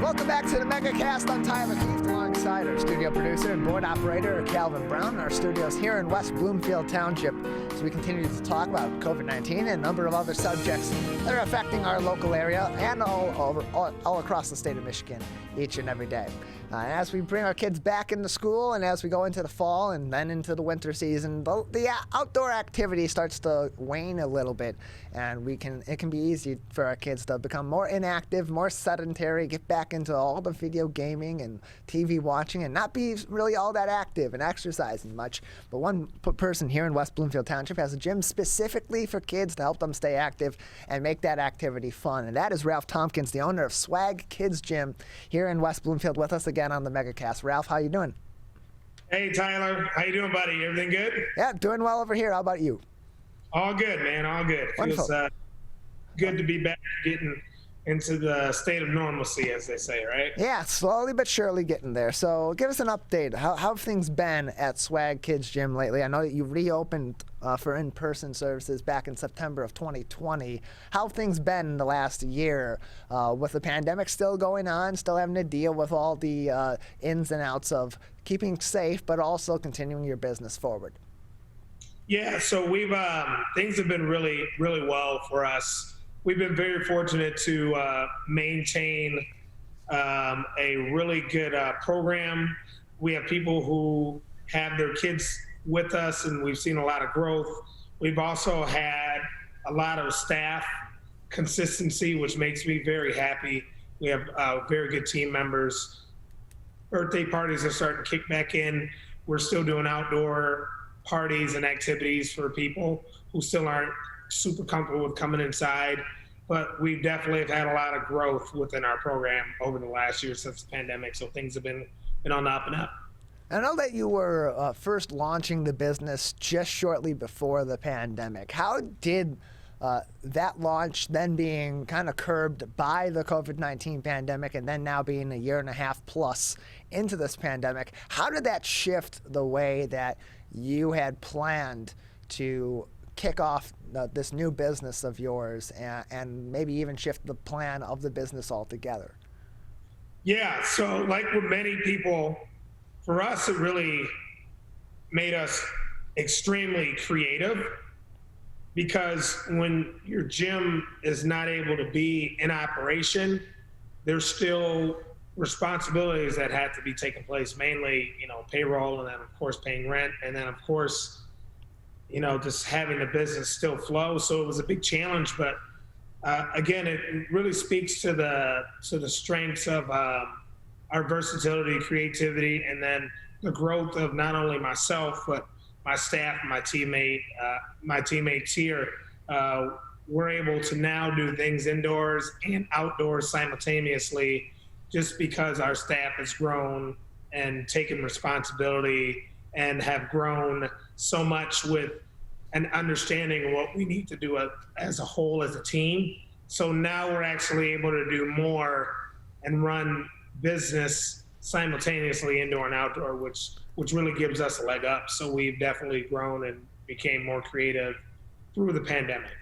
Welcome back to the Megacast. I'm Tyler Keith alongside our studio producer and board operator, Calvin Brown. Our studios here in West Bloomfield Township as we continue to talk about COVID-19 and a number of other subjects that are affecting our local area and all across the state of Michigan each and every day. As we bring our kids back into school and as we go into the fall and then into the winter season, the outdoor activity starts to wane a little bit, and it can be easy for our kids to become more inactive, more sedentary, get back into all the video gaming and TV watching and not be really all that active and exercising much. But one person here in West Bloomfield Township has a gym specifically for kids to help them stay active and make that activity fun. And that is Ralph Thompkins, the owner of S.W.A.G Kids Gym here in West Bloomfield, with us again on the Megacast. Ralph, how you doing? Hey, Tyler. How you doing, buddy? Everything good? Yeah, doing well over here. How about you? All good, man. All good. Wonderful. Feels good to be back, getting into the state of normalcy, as they say, right? Yeah, slowly but surely getting there. So give us an update. How have things been at S.W.A.G Kids Gym lately? I know that you reopened for in-person services back in September of 2020. How have things been in the last year with the pandemic still going on, still having to deal with all the ins and outs of keeping safe, but also continuing your business forward? Yeah, so we've things have been really, really well for us. We've been very fortunate to maintain a really good program. We have people who have their kids with us, and we've seen a lot of growth. We've also had a lot of staff consistency, which makes me very happy. We have very good team members. Birthday parties are starting to kick back in. We're still doing outdoor parties and activities for people who still aren't super comfortable with coming inside. But we definitely have had a lot of growth within our program over the last year since the pandemic. So things have been on the up and up. I know that you were first launching the business just shortly before the pandemic. How did that launch, then being kind of curbed by the COVID-19 pandemic and then now being a year and a half plus into this pandemic, how did that shift the way that you had planned to kick off this new business of yours and maybe even shift the plan of the business altogether? Yeah, so like with many people, for us, it really made us extremely creative, because when your gym is not able to be in operation, there's still responsibilities that had to be taking place, mainly, payroll, and then of course paying rent, and then of course, just having the business still flow. So it was a big challenge, but again, it really speaks to the strengths of our versatility, creativity, and then the growth of not only myself, but my staff, my teammates here. We're able to now do things indoors and outdoors simultaneously, just because our staff has grown and taken responsibility and have grown so much with an understanding of what we need to do as a whole, as a team. So now we're actually able to do more and run business simultaneously, indoor and outdoor, which really gives us a leg up. So we've definitely grown and became more creative through the pandemic.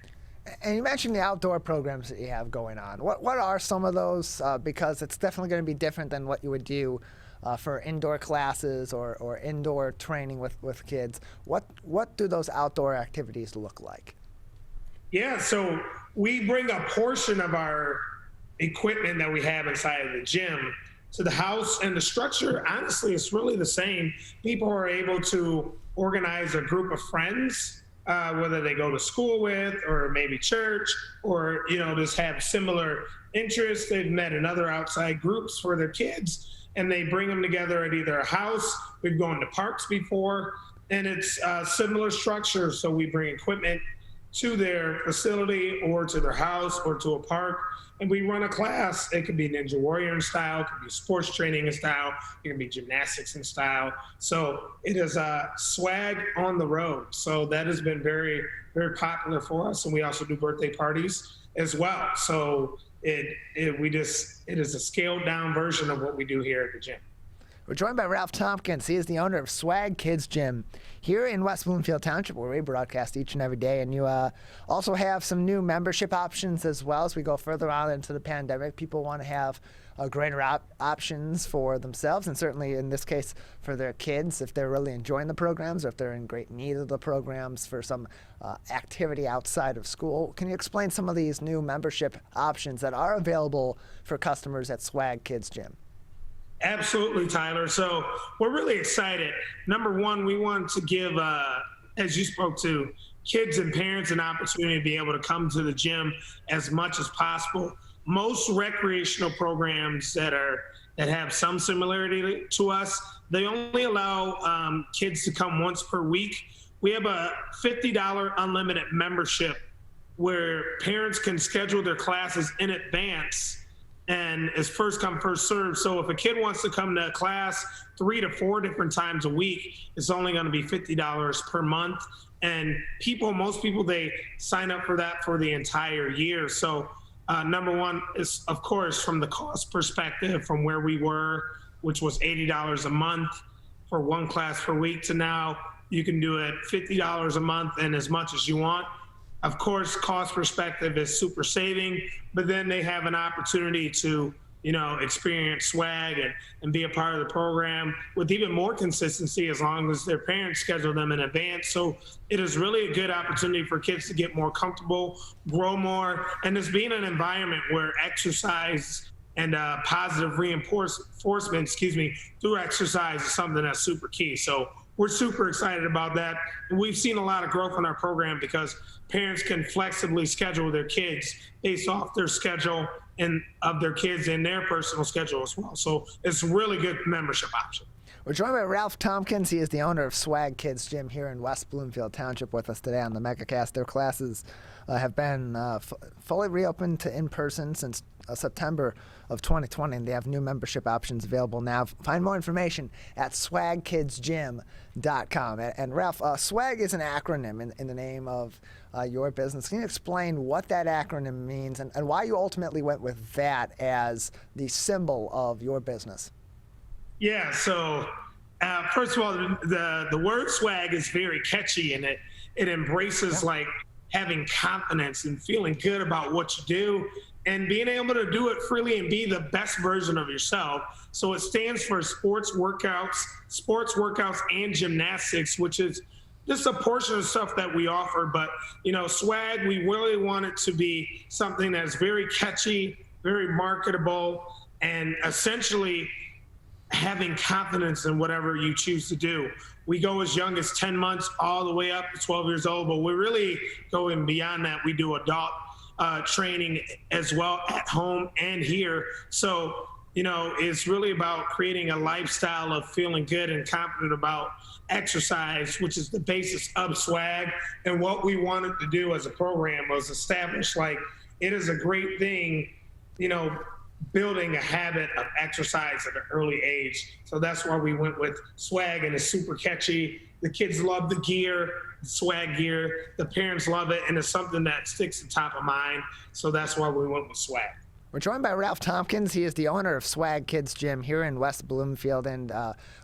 And you mentioned the outdoor programs that you have going on. What are some of those? Because it's definitely going to be different than what you would do for indoor classes or indoor training with kids. What do those outdoor activities look like? Yeah, so we bring a portion of our equipment that we have inside of the gym to the house, and the structure, honestly, is really the same. People are able to organize a group of friends, whether they go to school with or maybe church, or just have similar interests. They've met in other outside groups for their kids, and they bring them together at either a house. We've gone to parks before, and it's similar structure. So we bring equipment to their facility or to their house or to a park, and we run a class. It could be Ninja Warrior in style, it could be sports training in style, it could be gymnastics in style. So it is a swag on the road. So that has been very, very popular for us. And we also do birthday parties as well. So it is a scaled down version of what we do here at the gym. We're joined by Ralph Thompkins. He is the owner of S.W.A.G Kids Gym here in West Bloomfield Township, where we broadcast each and every day. And you also have some new membership options as well. As we go further on into the pandemic, people want to have greater options for themselves, and certainly in this case for their kids, if they're really enjoying the programs or if they're in great need of the programs for some activity outside of school. Can you explain some of these new membership options that are available for customers at S.W.A.G Kids Gym? Absolutely, Tyler. So we're really excited. Number one, we want to give, as you spoke to, kids and parents an opportunity to be able to come to the gym as much as possible. Most recreational programs that have some similarity to us, they only allow kids to come once per week. We have a $50 unlimited membership where parents can schedule their classes in advance, and it's first come, first served. So if a kid wants to come to a class 3 to 4 different times a week, it's only going to be $50 per month. And most people, they sign up for that for the entire year. So number one is, of course, from the cost perspective, from where we were, which was $80 a month for one class per week, to now you can do it $50 a month and as much as you want. Of course, cost perspective is super saving, but then they have an opportunity to, experience S.W.A.G and be a part of the program with even more consistency as long as their parents schedule them in advance. So it is really a good opportunity for kids to get more comfortable, grow more, and there's being an environment where exercise and positive reinforcement, through exercise is something that's super key. So we're super excited about that. And we've seen a lot of growth in our program because parents can flexibly schedule their kids based off their schedule and of their kids and their personal schedule as well. So it's a really good membership option. We're joined by Ralph Thompkins. He is the owner of S.W.A.G Kids Gym here in West Bloomfield Township with us today on the Megacast. Their classes have been fully reopened to in-person since September of 2020, and they have new membership options available now. Find more information at swagkidsgym.com. And Ralph, S.W.A.G is an acronym in the name of your business. Can you explain what that acronym means and why you ultimately went with that as the symbol of your business? Yeah, so first of all, the word S.W.A.G is very catchy, and it embraces like having confidence and feeling good about what you do and being able to do it freely and be the best version of yourself. So it stands for sports workouts and gymnastics, which is just a portion of stuff that we offer. But, S.W.A.G, we really want it to be something that's very catchy, very marketable, and essentially having confidence in whatever you choose to do. We go as young as 10 months all the way up to 12 years old, but we're really going beyond that. We do adult training as well at home and here. So, it's really about creating a lifestyle of feeling good and confident about exercise, which is the basis of S.W.A.G. And what we wanted to do as a program was establish, it is a great thing, building a habit of exercise at an early age. So that's why we went with S.W.A.G, and it's super catchy. The kids love the gear, the S.W.A.G gear. The parents love it, and it's something that sticks to top of mind. So that's why we went with S.W.A.G. We're joined by Ralph Thompkins. He is the owner of S.W.A.G Kids Gym here in West Bloomfield. And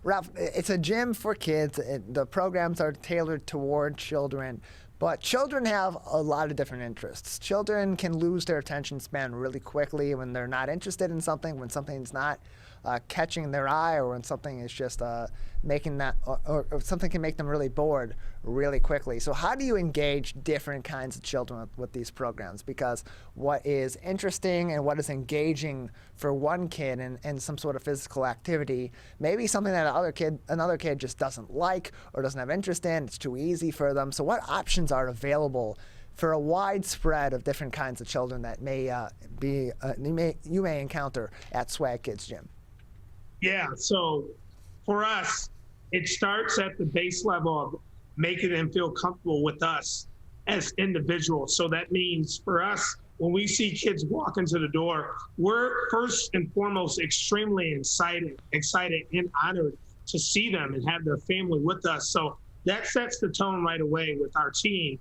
Ralph, it's a gym for kids. The programs are tailored toward children. But children have a lot of different interests. Children can lose their attention span really quickly when they're not interested in something, when something's not catching their eye, or when something is just making that, or something can make them really bored really quickly. So how do you engage different kinds of children with these programs? Because what is interesting and what is engaging for one kid in some sort of physical activity may be something that another kid just doesn't like or doesn't have interest in. It's too easy for them. So what options are available for a wide spread of different kinds of children that may you may encounter at S.W.A.G Kids Gym? Yeah, so for us, it starts at the base level of making them feel comfortable with us as individuals. So that means for us, when we see kids walk into the door, we're first and foremost extremely excited and honored to see them and have their family with us. So that sets the tone right away with our team,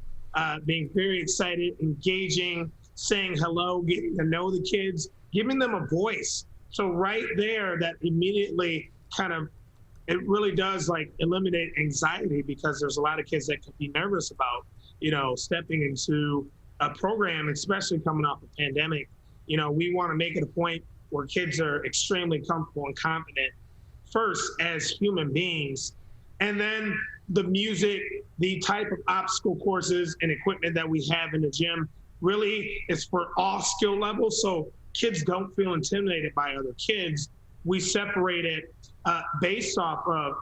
being very excited, engaging, saying hello, getting to know the kids, giving them a voice. So right there, that immediately it really does eliminate anxiety, because there's a lot of kids that can be nervous about, stepping into a program, especially coming off a pandemic. We want to make it a point where kids are extremely comfortable and confident first as human beings. And then the music, the type of obstacle courses and equipment that we have in the gym really is for all skill levels. So kids don't feel intimidated by other kids. We separate it based off of,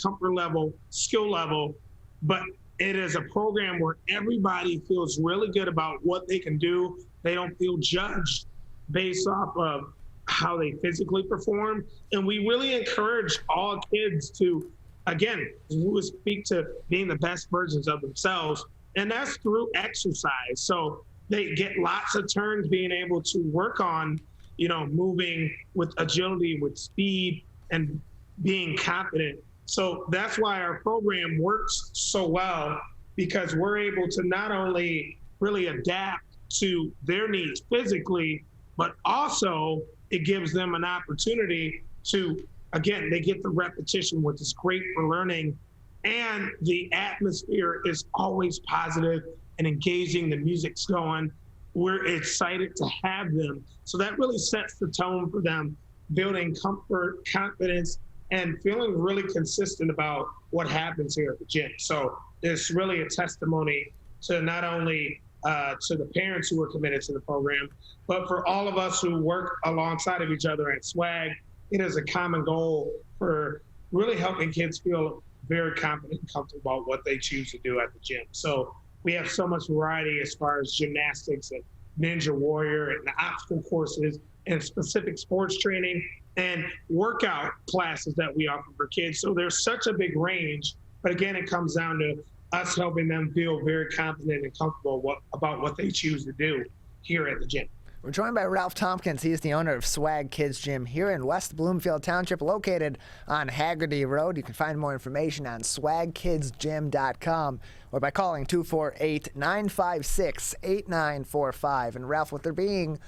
comfort level, skill level, but it is a program where everybody feels really good about what they can do. They don't feel judged based off of how they physically perform. And we really encourage all kids to, again, speak to being the best versions of themselves. And that's through exercise. So they get lots of turns being able to work on, moving with agility, with speed, and being confident. So that's why our program works so well, because we're able to not only really adapt to their needs physically, but also it gives them an opportunity to, again, they get the repetition, which is great for learning. And the atmosphere is always positive and engaging. The music's going. We're excited to have them. So that really sets the tone for them, building comfort, confidence, and feeling really consistent about what happens here at the gym. So it's really a testimony to not only to the parents who are committed to the program, but for all of us who work alongside of each other at S.W.A.G. It is a common goal for really helping kids feel very confident and comfortable about what they choose to do at the gym. So we have so much variety as far as gymnastics and Ninja Warrior and the obstacle courses and specific sports training and workout classes that we offer for kids. So there's such a big range, but again, it comes down to us helping them feel very confident and comfortable about what they choose to do here at the gym. We're joined by Ralph Thompkins. He is the owner of S.W.A.G Kids Gym here in West Bloomfield Township, located on Haggerty Road. You can find more information on swagkidsgym.com or by calling 248-956-8945. And Ralph, with there being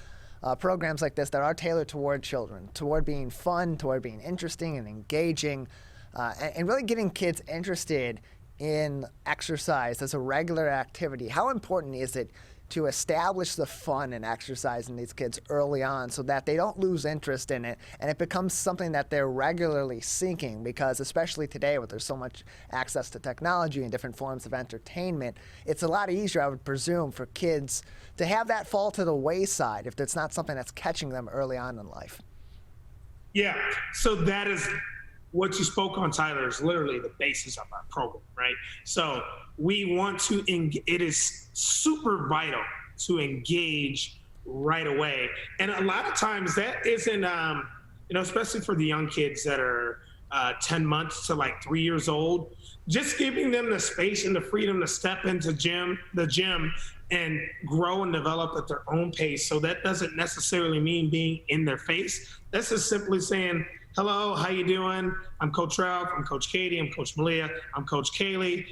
programs like this that are tailored toward children, toward being fun, toward being interesting and engaging, and really getting kids interested in exercise as a regular activity, how important is it to establish the fun in exercise in these kids early on so that they don't lose interest in it and it becomes something that they're regularly seeking? Because especially today, where there's so much access to technology and different forms of entertainment, it's a lot easier, I would presume, for kids to have that fall to the wayside if it's not something that's catching them early on in life. Yeah, so that is what you spoke on, Tyler, is literally the basis of our program, right? So we want to, it is super vital to engage right away. And a lot of times that isn't, especially for the young kids that are 10 months to like 3 years old, just giving them the space and the freedom to step into the gym and grow and develop at their own pace. So that doesn't necessarily mean being in their face. That's just simply saying, hello, how you doing? I'm Coach Ralph, I'm Coach Katie, I'm Coach Malia, I'm Coach Kaylee.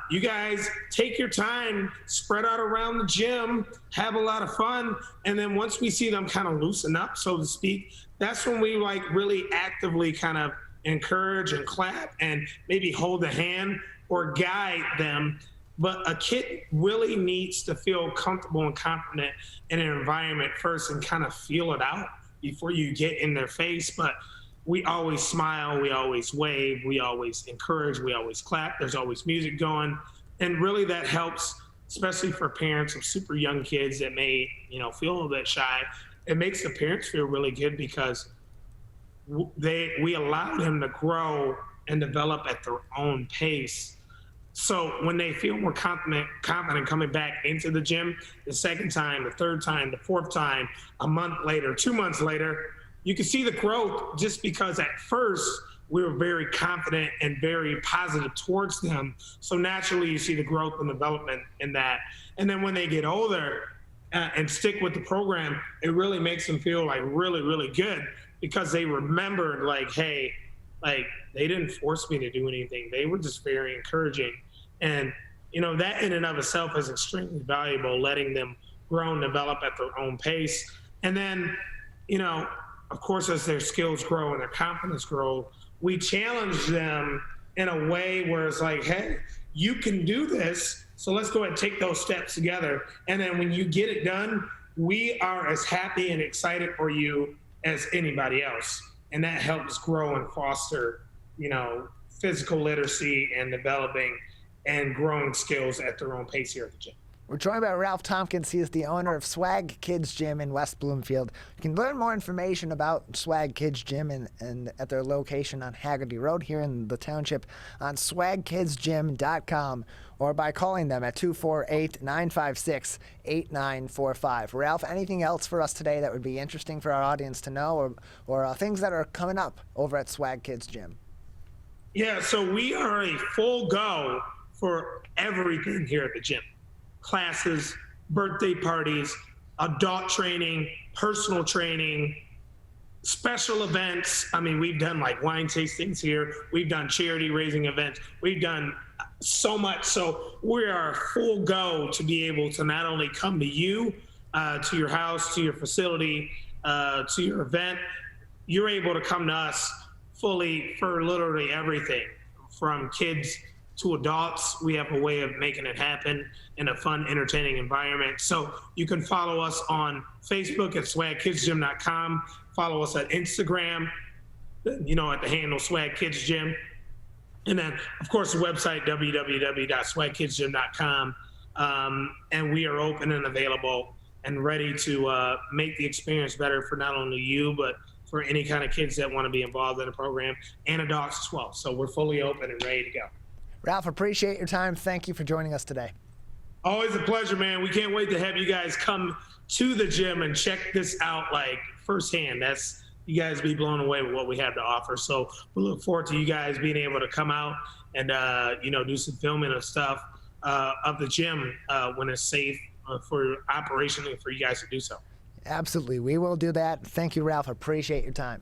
You guys take your time, spread out around the gym, have a lot of fun. And then once we see them kind of loosen up, so to speak, that's when we like really actively kind of encourage and clap and maybe hold a hand or guide them. But a kid really needs to feel comfortable and confident in an environment first and kind of feel it out before you get in their face. But we always smile, we always wave, we always encourage, we always clap. There's always music going. And really that helps, especially for parents of super young kids that may, feel a little bit shy. It makes the parents feel really good because we allow them to grow and develop at their own pace. So when they feel more confident coming back into the gym, the second time, the third time, the fourth time, a month later, 2 months later, you can see the growth just because at first we were very confident and very positive towards them. So naturally you see the growth and development in that. And then when they get older and stick with the program, it really makes them feel like really, really good because they remembered like, hey, like they didn't force me to do anything. They were just very encouraging. And, that in and of itself is extremely valuable, letting them grow and develop at their own pace. And then, of course, as their skills grow and their confidence grow, we challenge them in a way where it's like, hey, you can do this. So let's go ahead and take those steps together. And then when you get it done, we are as happy and excited for you as anybody else. And that helps grow and foster, physical literacy and developing and growing skills at their own pace here at the gym. We're joined by Ralph Thompkins. He is the owner of S.W.A.G Kids Gym in West Bloomfield. You can learn more information about S.W.A.G Kids Gym and at their location on Haggerty Road here in the township on swagkidsgym.com or by calling them at 248-956-8945. Ralph, anything else for us today that would be interesting for our audience to know or things that are coming up over at S.W.A.G Kids Gym? Yeah, so we are a full go for everything here at the gym. Classes, birthday parties, adult training, personal training, special events. I mean, we've done like wine tastings here. We've done charity raising events. We've done so much. So we are full go to be able to not only come to you, to your house, to your facility, to your event. You're able to come to us fully for literally everything from kids to adults. We have a way of making it happen in a fun, entertaining environment. So you can follow us on Facebook at swagkidsgym.com. Follow us at Instagram, at the handle S.W.A.G Kids Gym. And then, of course, the website, www.swagkidsgym.com. And we are open and available and ready to make the experience better for not only you, but for any kind of kids that want to be involved in the program and adults as well. So we're fully open and ready to go. Ralph, appreciate your time. Thank you for joining us today. Always a pleasure, man. We can't wait to have you guys come to the gym and check this out like firsthand. You guys be blown away with what we have to offer. So we look forward to you guys being able to come out and, do some filming and stuff of the gym when it's safe for operation and for you guys to do so. Absolutely. We will do that. Thank you, Ralph. Appreciate your time.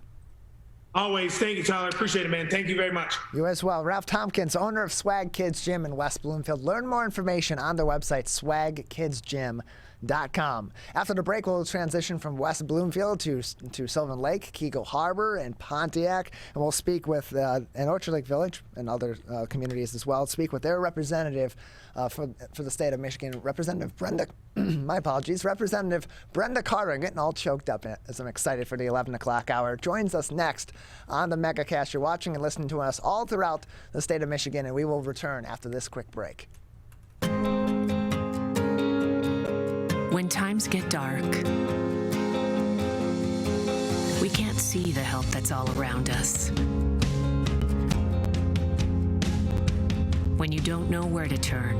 Always. Thank you, Tyler. Appreciate it, man. Thank you very much. You as well. Ralph Thompkins, owner of S.W.A.G Kids Gym in West Bloomfield. Learn more information on their website, swagkidsgym.com. After the break, we'll transition from West Bloomfield to Sylvan Lake, Keego Harbor, and Pontiac. And we'll speak with, and Orchard Lake Village and other communities as well, speak with their representative for the state of Michigan, Representative Brenda, Representative Brenda Carter. I'm getting all choked up as I'm excited for the 11 o'clock hour. Joins us next on the Megacast. You're watching and listening to us all throughout the state of Michigan, and we will return after this quick break. When times get dark, We can't see the help that's all around us. When you don't know where to turn,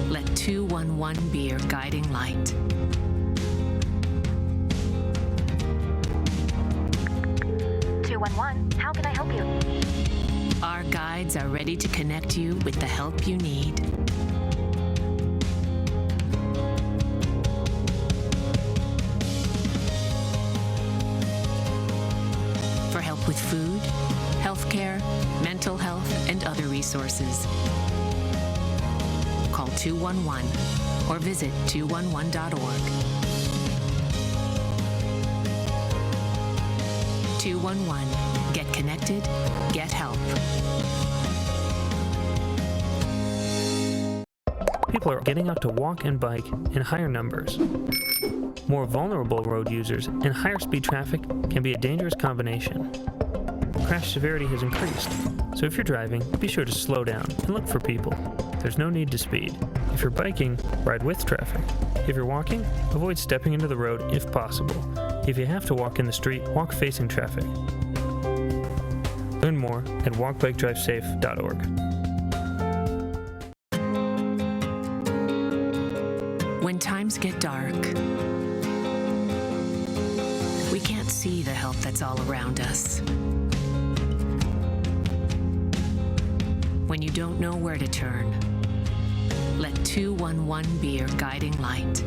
let 211 be your guiding light. How can I help you? Our guides are ready to connect you with the help you need. For help with food, healthcare, mental health, and other resources, call 211 or visit 211.org. 211. Get connected, get help. People are getting out to walk and bike in higher numbers. More vulnerable road users and higher speed traffic can be a dangerous combination. Crash severity has increased, so if you're driving, be sure to slow down and look for people. There's no need to speed. If you're biking, ride with traffic. If you're walking, avoid stepping into the road if possible. If you have to walk in the street, walk facing traffic. Learn more at walkbikedrivesafe.org. When times get dark, we can't see the help that's all around us. When you don't know where to turn, let 211 be your guiding light.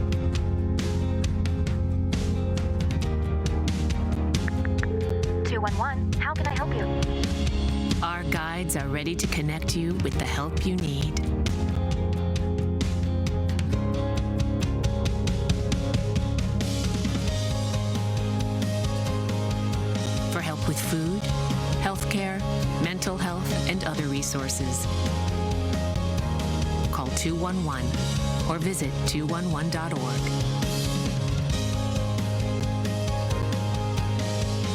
How can I help you? Our guides are ready to connect you with the help you need. For help with food, healthcare, mental health, and other resources, call 211 or visit 211.org.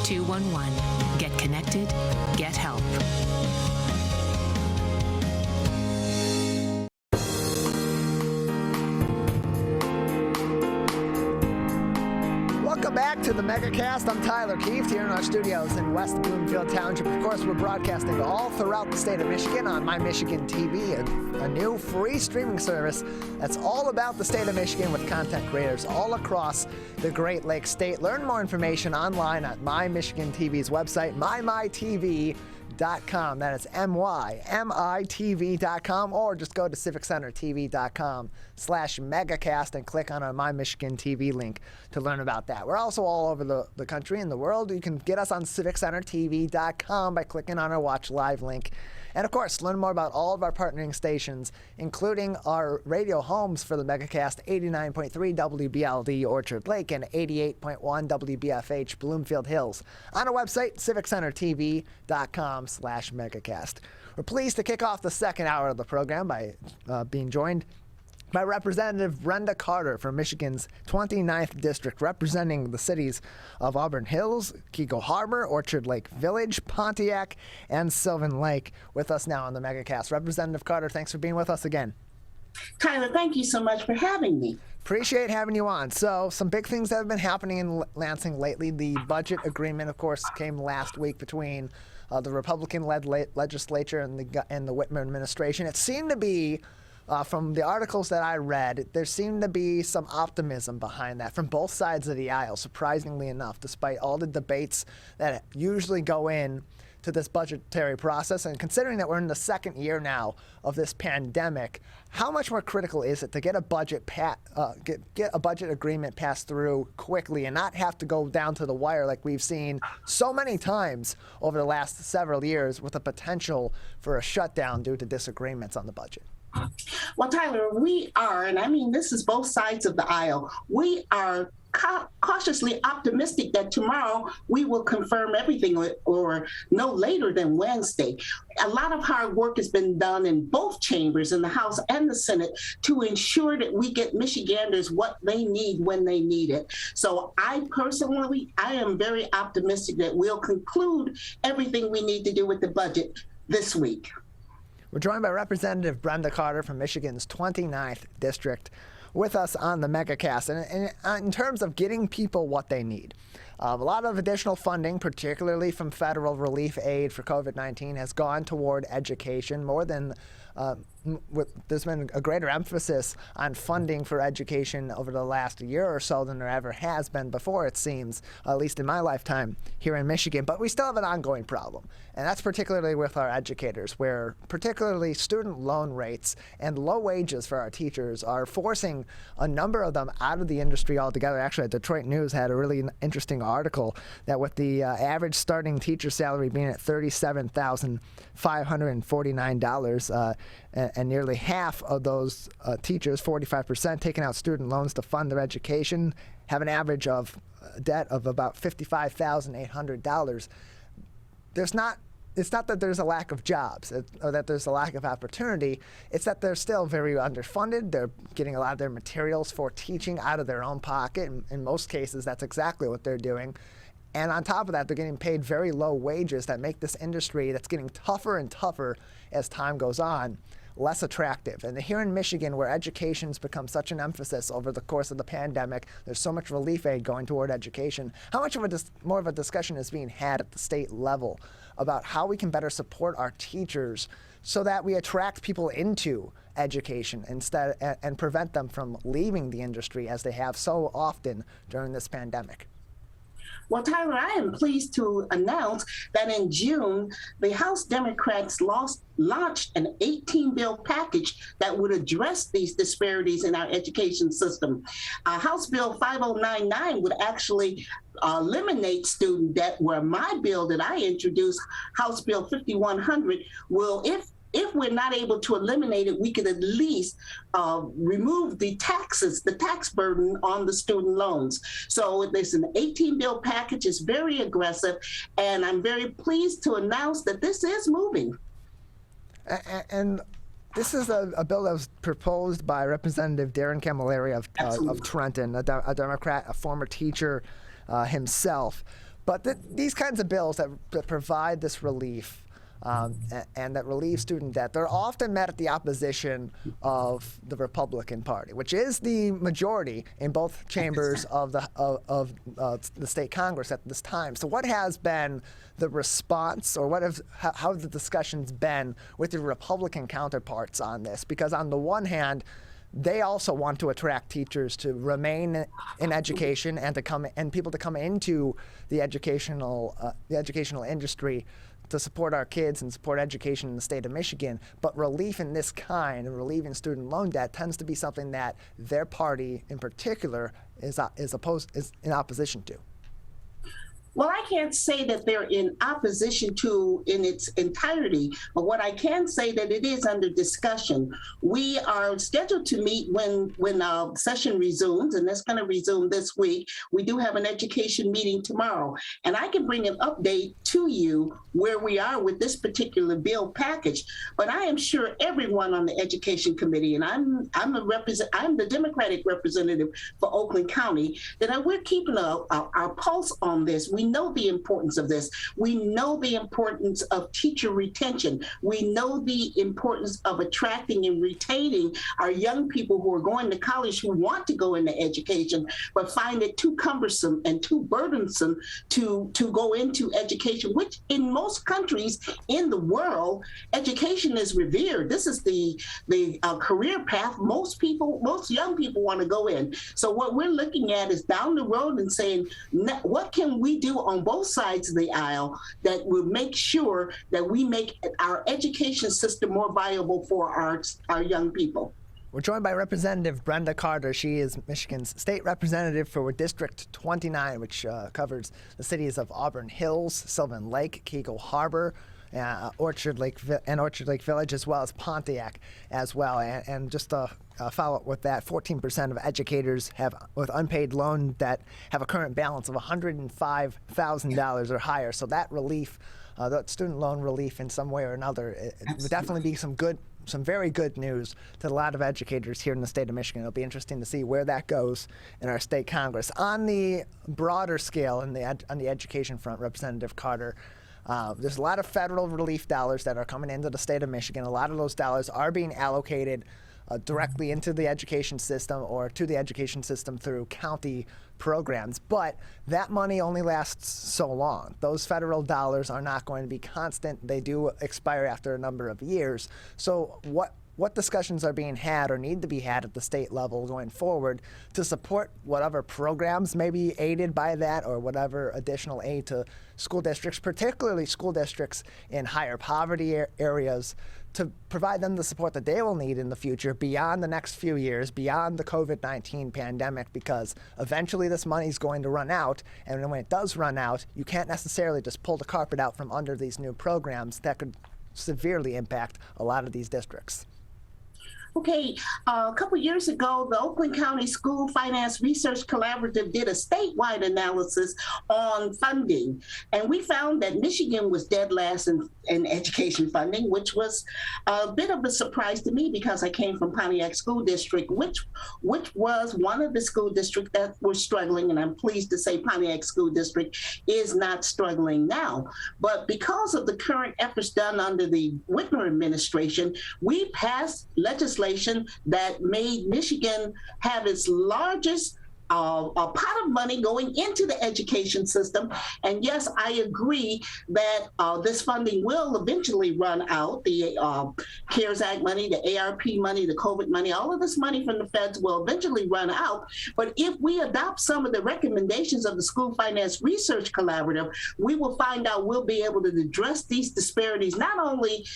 211. Get connected, get help. Welcome back to the Megacast. I'm Tyler Keefe here in our studios in West Bloomfield Township. Of course, we're broadcasting all throughout the state of Michigan on My Michigan TV, a new free streaming service that's all about the state of Michigan with content creators all across the Great Lakes state. Learn more information online at My Michigan TV's website, mymitv.com. That is mymitv.com, or just go to civiccentertv.com/megacast and click on our My Michigan TV link to learn about that. We're also all over the country and the world. You can get us on civiccentertv.com by clicking on our Watch Live link. And of course, learn more about all of our partnering stations, including our radio homes for the Megacast, 89.3 WBLD Orchard Lake and 88.1 WBFH Bloomfield Hills, on our website, civiccentertv.com/megacast. We're pleased to kick off the second hour of the program by being joined by Representative Brenda Carter from Michigan's 29th District, representing the cities of Auburn Hills, Keiko Harbor, Orchard Lake Village, Pontiac, and Sylvan Lake, with us now on the Megacast. Representative Carter, thanks for being with us again. Tyler, thank you so much for having me. Appreciate having you on. So, some big things that have been happening in Lansing lately. The budget agreement, of course, came last week between the Republican-led legislature and the Whitmer administration. It seemed to be, from the articles that I read, there seemed to be some optimism behind that from both sides of the aisle, surprisingly enough, despite all the debates that usually go in to this budgetary process. And considering that we're in the second year now of this pandemic, how much more critical is it to get a budget get a budget agreement passed through quickly and not have to go down to the wire like we've seen so many times over the last several years, with the potential for a shutdown due to disagreements on the budget? Well, Tyler, we are, and I mean, this is both sides of the aisle, we are cautiously optimistic that tomorrow we will confirm everything, or no later than Wednesday. A lot of hard work has been done in both chambers, in the House and the Senate, to ensure that we get Michiganders what they need when they need it. So I am very optimistic that we'll conclude everything we need to do with the budget this week. We're joined by Representative Brenda Carter from Michigan's 29th District with us on the Megacast. And in terms of getting people what they need, A lot of additional funding, particularly from federal relief aid for COVID-19, has gone toward education. More than there's been a greater emphasis on funding for education over the last year or so than there ever has been before, it seems, at least in my lifetime here in Michigan. But we still have an ongoing problem, and that's particularly with our educators, where particularly student loan rates and low wages for our teachers are forcing a number of them out of the industry altogether. Actually, Detroit News had a really interesting article that with the average starting teacher salary being at $37,549, and nearly half of those teachers, 45%, taking out student loans to fund their education, have an average of debt of about $55,800. It's not that there's a lack of jobs or that there's a lack of opportunity. It's that they're still very underfunded. They're getting a lot of their materials for teaching out of their own pocket. In most cases, that's exactly what they're doing. And on top of that, they're getting paid very low wages that make this industry that's getting tougher and tougher as time goes on less attractive. And here in Michigan, where education's become such an emphasis over the course of the pandemic, there's so much relief aid going toward education. How much of more of a discussion is being had at the state level about how we can better support our teachers so that we attract people into education instead and prevent them from leaving the industry as they have so often during this pandemic? Well, Tyler, I am pleased to announce that in June, the House Democrats launched an 18-bill package that would address these disparities in our education system. House Bill 5099 would actually eliminate student debt, where my bill that I introduced, House Bill 5100, will, if we're not able to eliminate it, we could at least remove the taxes, the tax burden on the student loans. So there's an 18-bill package. It's very aggressive, and I'm very pleased to announce that this is moving. And this is a bill that was proposed by Representative Darren Camilleri of Trenton, a Democrat, a former teacher himself. But these kinds of bills that provide this relief and that relieve student debt, they're often met at the opposition of the Republican Party, which is the majority in both chambers of the state Congress at this time. So what has been the response, or how have the discussions been with your Republican counterparts on this? Because on the one hand, they also want to attract teachers to remain in education and people to come into the educational industry to support our kids and support education in the state of Michigan. But relief in this kind, and relieving student loan debt, tends to be something that their party in particular is in opposition to. Well, I can't say that they're in opposition to in its entirety, but what I can say that it is under discussion. We are scheduled to meet when our session resumes, and that's going to resume this week. We do have an education meeting tomorrow, and I can bring an update to you where we are with this particular bill package. But I am sure everyone on the education committee, and I'm the Democratic representative for Oakland County, that we're keeping our pulse on this. We know the importance of this. We know the importance of teacher retention. We know the importance of attracting and retaining our young people who are going to college, who want to go into education, but find it too cumbersome and too burdensome to go into education, which in most countries in the world, education is revered. This is the career path most young people want to go in. So what we're looking at is down the road and saying, what can we do on both sides of the aisle that will make sure that we make our education system more viable for our young people? We're joined by Representative Brenda Carter. She is Michigan's state representative for District 29, which covers the cities of Auburn Hills, Sylvan Lake, Keiko Harbor, Orchard Lake Village, as well as Pontiac as well. And just to follow up with that, 14% of educators with unpaid loan debt have a current balance of $105,000 or higher. So that relief, that student loan relief in some way or another, it would definitely be some very good news to a lot of educators here in the state of Michigan. It'll be interesting to see where that goes in our state Congress. On the broader scale, on the education front, Representative Carter, there's a lot of federal relief dollars that are coming into the state of Michigan. A lot of those dollars are being allocated directly into the education system or to the education system through county programs. But that money only lasts so long. Those federal dollars are not going to be constant. They do expire after a number of years. So what discussions are being had or need to be had at the state level going forward to support whatever programs may be aided by that, or whatever additional aid to school districts, particularly school districts in higher poverty areas, to provide them the support that they will need in the future beyond the next few years, beyond the COVID-19 pandemic, because eventually this money is going to run out. And when it does run out, you can't necessarily just pull the carpet out from under these new programs that could severely impact a lot of these districts. Okay, a couple years ago, the Oakland County School Finance Research Collaborative did a statewide analysis on funding, and we found that Michigan was dead last in education funding, which was a bit of a surprise to me because I came from Pontiac School District, which was one of the school districts that were struggling, and I'm pleased to say Pontiac School District is not struggling now. But because of the current efforts done under the Whitmer administration, we passed legislation that made Michigan have its largest a pot of money going into the education system. And yes, I agree that this funding will eventually run out. The CARES Act money, the ARP money, the COVID money, all of this money from the feds will eventually run out. But if we adopt some of the recommendations of the School Finance Research Collaborative, we will find out we'll be able to address these disparities, not only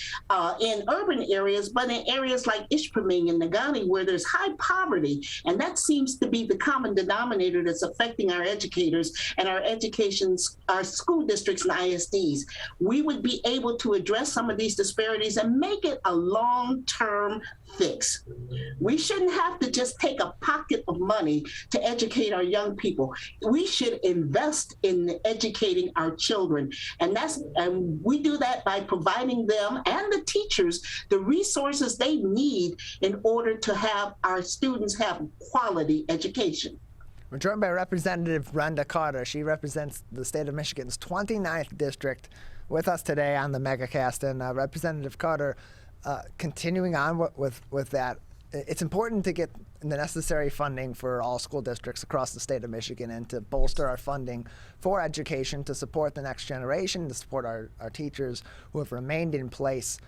in urban areas, but in areas like Ishpeming and Nagani, where there's high poverty. And that seems to be the common denominator that's affecting our educators and our school districts and ISDs. We would be able to address some of these disparities and make it a long-term fix. We shouldn't have to just take a pocket of money to educate our young people. We should invest in educating our children. And we do that by providing them and the teachers the resources they need in order to have our students have quality education. We're joined by Representative Brenda Carter. She represents the state of Michigan's 29th district with us today on the Megacast. And Representative Carter, continuing on with that, it's important to get the necessary funding for all school districts across the state of Michigan and to bolster our funding for education to support the next generation, to support our teachers who have remained in place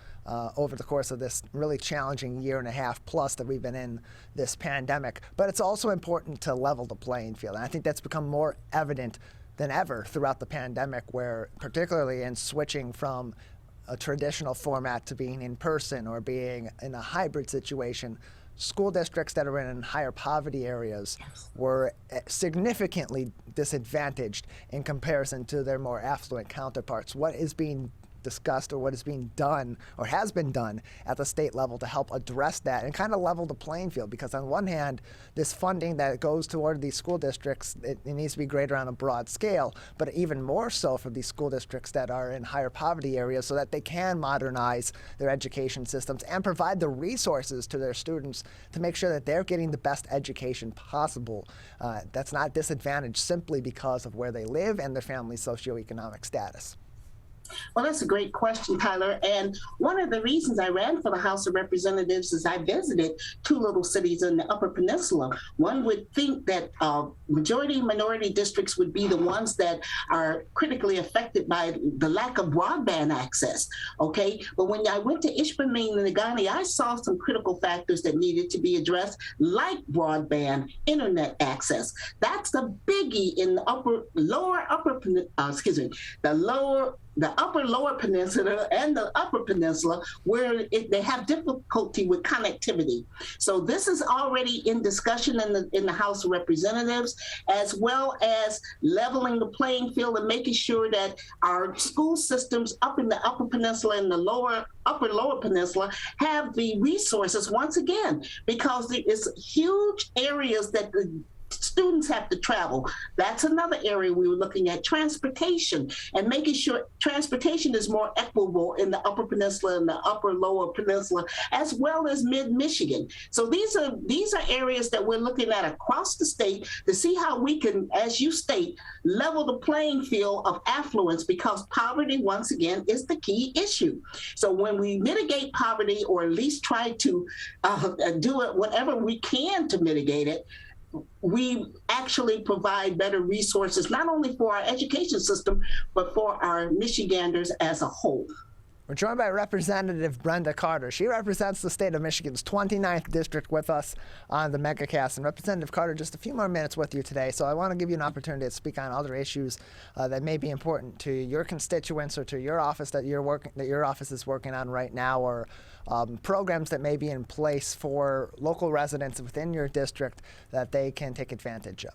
over the course of this really challenging year and a half plus that we've been in this pandemic. But it's also important to level the playing field. And I think that's become more evident than ever throughout the pandemic, where particularly in switching from a traditional format to being in person or being in a hybrid situation, school districts that are in higher poverty areas were significantly disadvantaged in comparison to their more affluent counterparts. What is being discussed or what is being done or has been done at the state level to help address that and kind of level the playing field? Because on one hand, this funding that goes toward these school districts, it needs to be greater on a broad scale, but even more so for these school districts that are in higher poverty areas so that they can modernize their education systems and provide the resources to their students to make sure that they're getting the best education possible that's not disadvantaged simply because of where they live and their family's socioeconomic status. Well, that's a great question, Tyler. And one of the reasons I ran for the House of Representatives is I visited two little cities in the Upper Peninsula. One would think that majority minority districts would be the ones that are critically affected by the lack of broadband access, okay? But when I went to Ishpeming and Nagani, I saw some critical factors that needed to be addressed, like broadband internet access. That's the biggie in the upper lower peninsula and the upper peninsula, where they have difficulty with connectivity. So this is already in discussion in the House of Representatives, as well as leveling the playing field and making sure that our school systems up in the upper peninsula and the lower peninsula have the resources once again, because it's huge areas that the students have to travel. That's another area we were looking at, transportation, and making sure transportation is more equitable in the Upper Peninsula and the Upper Lower Peninsula, as well as mid-Michigan. So these are areas that we're looking at across the state to see how we can, as you state, level the playing field of affluence, because poverty, once again, is the key issue. So when we mitigate poverty, or at least try to do it whatever we can to mitigate it, we actually provide better resources, not only for our education system, but for our Michiganders as a whole. We're joined by Representative Brenda Carter. She represents the state of Michigan's 29th district with us on the Megacast. And Representative Carter, just a few more minutes with you today, so I want to give you an opportunity to speak on other issues that may be important to your constituents or to your office that your office is working on right now, or programs that may be in place for local residents within your district that they can take advantage of.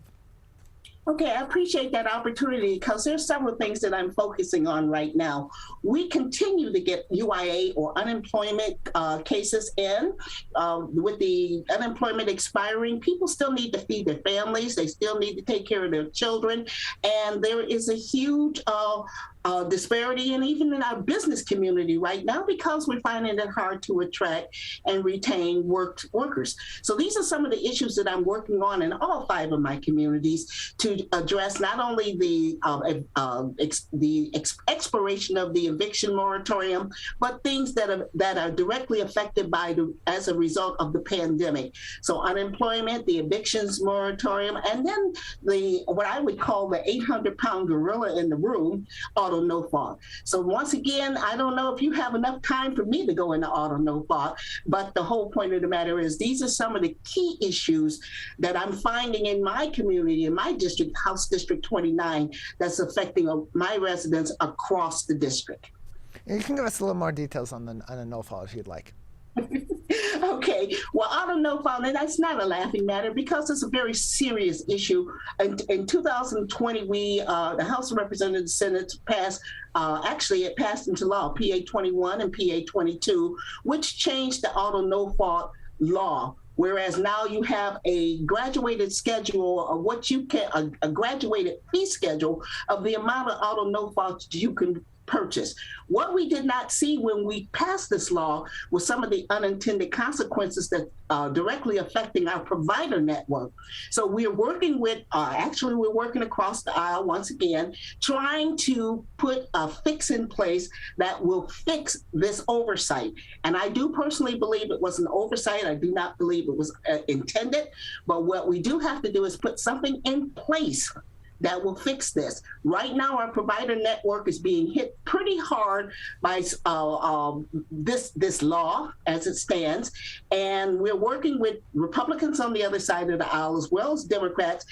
Okay, I appreciate that opportunity, because there's several things that I'm focusing on right now. We continue to get UIA or unemployment cases in. With the unemployment expiring, people still need to feed their families. They still need to take care of their children. And there is a huge disparity, and even in our business community right now, because we're finding it hard to attract and retain workers. So these are some of the issues that I'm working on in all 5 of my communities to address not only the expiration of the eviction moratorium, but things that are directly affected as a result of the pandemic. So unemployment, the evictions moratorium, and then what I would call the 800-pound gorilla in the room, auto no fault. So once again, I don't know if you have enough time for me to go into auto no fault, but the whole point of the matter is these are some of the key issues that I'm finding in my community, in my district, House District 29, that's affecting my residents across the district. You can give us a little more details on the no fault if you'd like. Okay, well, auto no fault, and that's not a laughing matter, because it's a very serious issue. In 2020, the House of Representatives Senate passed, it passed into law, PA 21 and PA 22, which changed the auto no fault law. Whereas now you have a graduated schedule of what you can, a graduated fee schedule of the amount of auto no faults you can purchase. What we did not see when we passed this law was some of the unintended consequences that are directly affecting our provider network. So we're working with, we're working across the aisle once again, trying to put a fix in place that will fix this oversight. And I do personally believe it was an oversight. I do not believe it was intended, but what we do have to do is put something in place that will fix this. Right now, our provider network is being hit pretty hard by this law as it stands, and we're working with Republicans on the other side of the aisle as well as Democrats.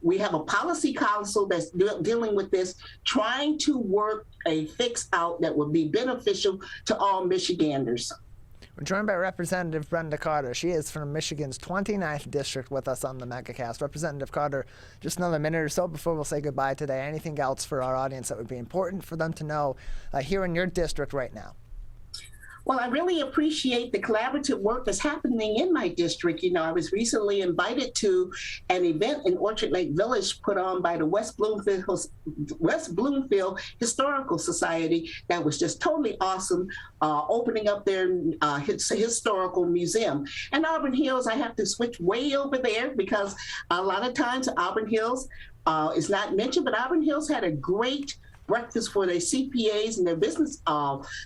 We have a policy council that's dealing with this, trying to work a fix out that will be beneficial to all Michiganders. We're joined by Representative Brenda Carter. She is from Michigan's 29th district with us on the Megacast. Representative Carter, just another minute or so before we'll say goodbye today. Anything else for our audience that would be important for them to know here in your district right now? Well, I really appreciate the collaborative work that's happening in my district. You know, I was recently invited to an event in Orchard Lake Village put on by the West Bloomfield Historical Society that was just totally awesome, opening up their historical museum. And Auburn Hills, I have to switch way over there because a lot of times Auburn Hills is not mentioned, but Auburn Hills had a great breakfast for their CPAs and their business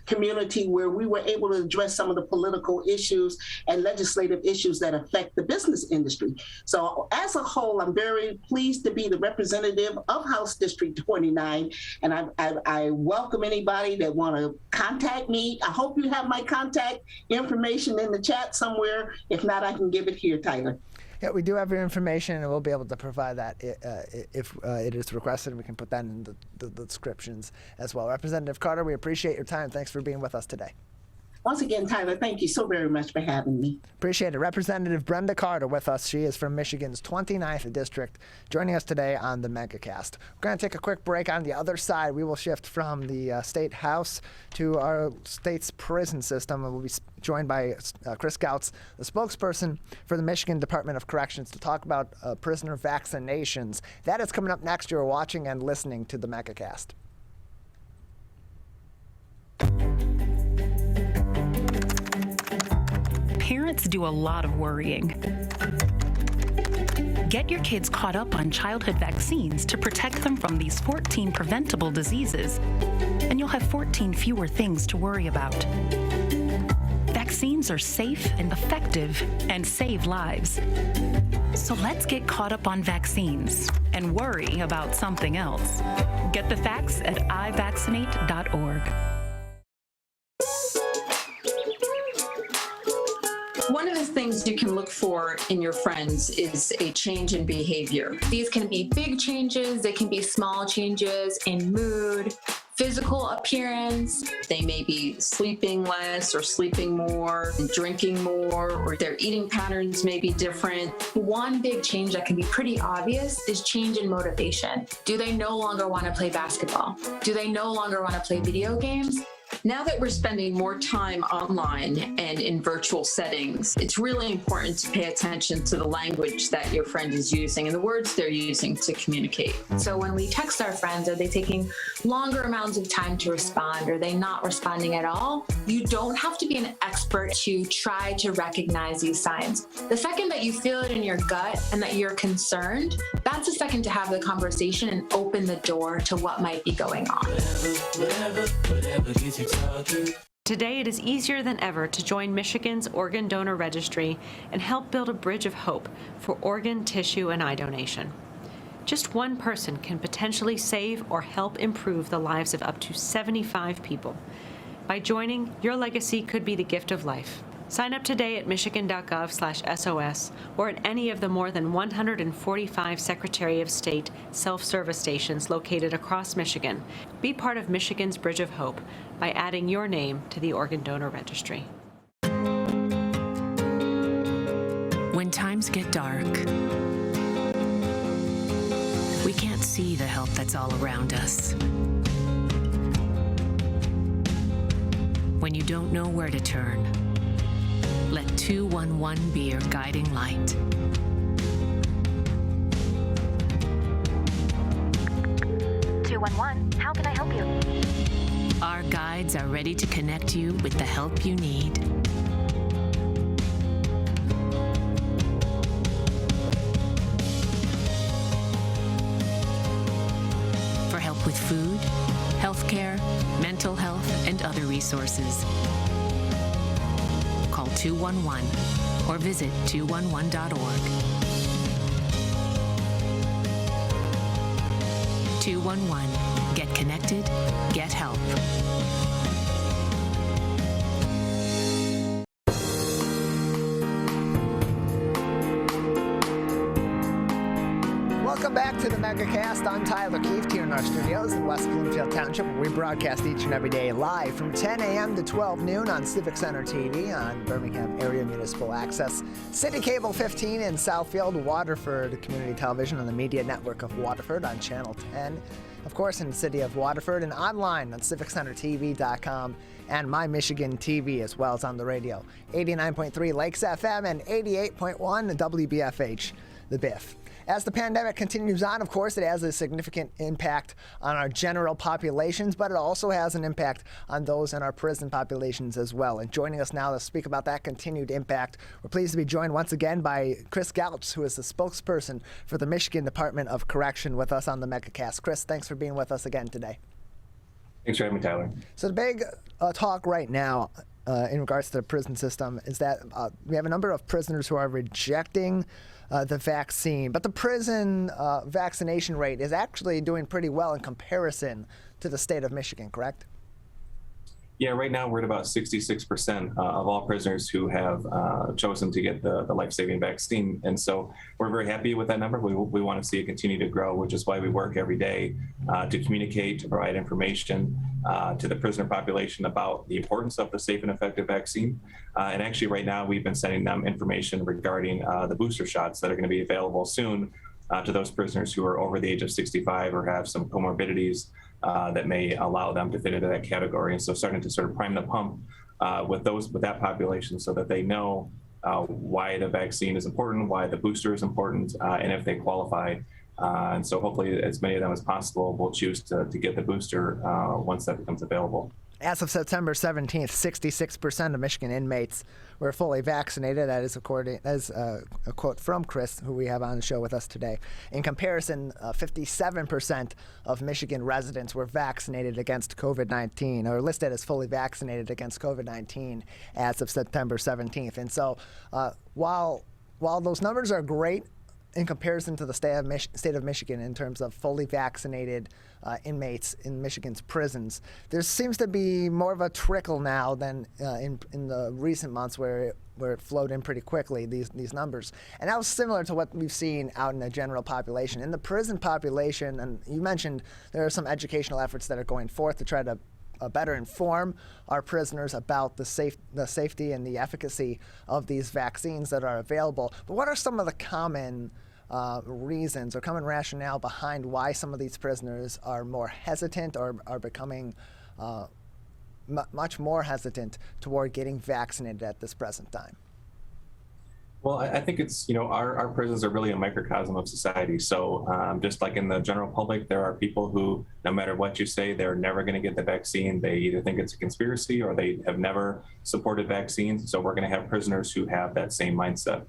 community, where we were able to address some of the political issues and legislative issues that affect the business industry. So as a whole, I'm very pleased to be the representative of House District 29, and I welcome anybody that want to contact me. I hope you have my contact information in the chat somewhere. If not, I can give it here, Tyler. Yeah, we do have your information, and we'll be able to provide that if it is requested, and we can put that in the descriptions as well. Representative Carter, we appreciate your time. Thanks for being with us today. Once again, Tyler, thank you so very much for having me. Appreciate it. Representative Brenda Carter with us. She is from Michigan's 29th District, joining us today on the Megacast. We're going to take a quick break. On the other side, we will shift from the State House to our state's prison system, and we'll be joined by Chris Gautz, the spokesperson for the Michigan Department of Corrections, to talk about prisoner vaccinations. That is coming up next. You're watching and listening to the Megacast. Parents do a lot of worrying. Get your kids caught up on childhood vaccines to protect them from these 14 preventable diseases, and you'll have 14 fewer things to worry about. Vaccines are safe and effective and save lives. So let's get caught up on vaccines and worry about something else. Get the facts at ivaccinate.org. One of the things you can look for in your friends is a change in behavior. These can be big changes, they can be small changes in mood, physical appearance. They may be sleeping less or sleeping more, drinking more, or their eating patterns may be different. One big change that can be pretty obvious is change in motivation. Do they no longer want to play basketball? Do they no longer want to play video games? Now that we're spending more time online and in virtual settings, it's really important to pay attention to the language that your friend is using and the words they're using to communicate. So when we text our friends, are they taking longer amounts of time to respond? Are they not responding at all? You don't have to be an expert to try to recognize these signs. The second that you feel it in your gut and that you're concerned, that's the second to have the conversation and open the door to what might be going on. Today, it is easier than ever to join Michigan's Organ Donor Registry and help build a bridge of hope for organ, tissue, and eye donation. Just one person can potentially save or help improve the lives of up to 75 people. By joining, your legacy could be the gift of life. Sign up today at michigan.gov/SOS or at any of the more than 145 Secretary of State self-service stations located across Michigan. Be part of Michigan's Bridge of Hope by adding your name to the Organ Donor Registry. When times get dark, we can't see the help that's all around us. When you don't know where to turn, let 211 be your guiding light. How can I help you? Our guides are ready to connect you with the help you need. For help with food, healthcare, mental health, and other resources, call 211 or visit 211.org. 211. Get connected, get help. Welcome back to the Megacast. I'm Tyler Keefe here in our studios in West Bloomfield Township. We broadcast each and every day live from 10 a.m. to 12 noon on Civic Center TV on Birmingham Area Municipal Access, City Cable 15 in Southfield, Waterford Community Television on the Media Network of Waterford on Channel 10, of course in the city of Waterford, and online on civiccentertv.com and My Michigan TV, as well as on the radio. 89.3 Lakes FM and 88.1 WBFH, the Biff. As the pandemic continues on, of course, it has a significant impact on our general populations, but it also has an impact on those in our prison populations as well. And joining us now to speak about that continued impact, we're pleased to be joined once again by Chris Gautz, who is the spokesperson for the Michigan Department of Correction, with us on the Megacast. Chris, thanks for being with us again today. Thanks for having me, Tyler. So the big talk right now in regards to the prison system is that we have a number of prisoners who are rejecting the vaccine, but the prison vaccination rate is actually doing pretty well in comparison to the state of Michigan, correct? Yeah, right now we're at about 66% of all prisoners who have chosen to get the life-saving vaccine. And so we're very happy with that number. We want to see it continue to grow, which is why we work every day to communicate, to provide information to the prisoner population about the importance of the safe and effective vaccine. And actually right now we've been sending them information regarding the booster shots that are going to be available soon to those prisoners who are over the age of 65 or have some comorbidities that may allow them to fit into that category. And so starting to sort of prime the pump with that population so that they know why the vaccine is important, why the booster is important, and if they qualify. And so hopefully as many of them as possible will choose to get the booster once that becomes available. As of September 17th, 66% of Michigan inmates were fully vaccinated. That is according as a quote from Chris, who we have on the show with us today. In comparison, 57% of Michigan residents were vaccinated against COVID-19, or listed as fully vaccinated against COVID-19 as of September 17th. And so while those numbers are great in comparison to the state of Michigan in terms of fully vaccinated inmates in Michigan's prisons, there seems to be more of a trickle now than in the recent months where it flowed in pretty quickly, these numbers. And that was similar to what we've seen out in the general population. In the prison population, and you mentioned there are some educational efforts that are going forth to try to better inform our prisoners about the safety and the efficacy of these vaccines that are available. But what are some of the common reasons or common rationale behind why some of these prisoners are more hesitant or are becoming much more hesitant toward getting vaccinated at this present time? Well, I think it's, our prisons are really a microcosm of society. So just like in the general public, there are people who, no matter what you say, they're never going to get the vaccine. They either think it's a conspiracy or they have never supported vaccines. So we're going to have prisoners who have that same mindset.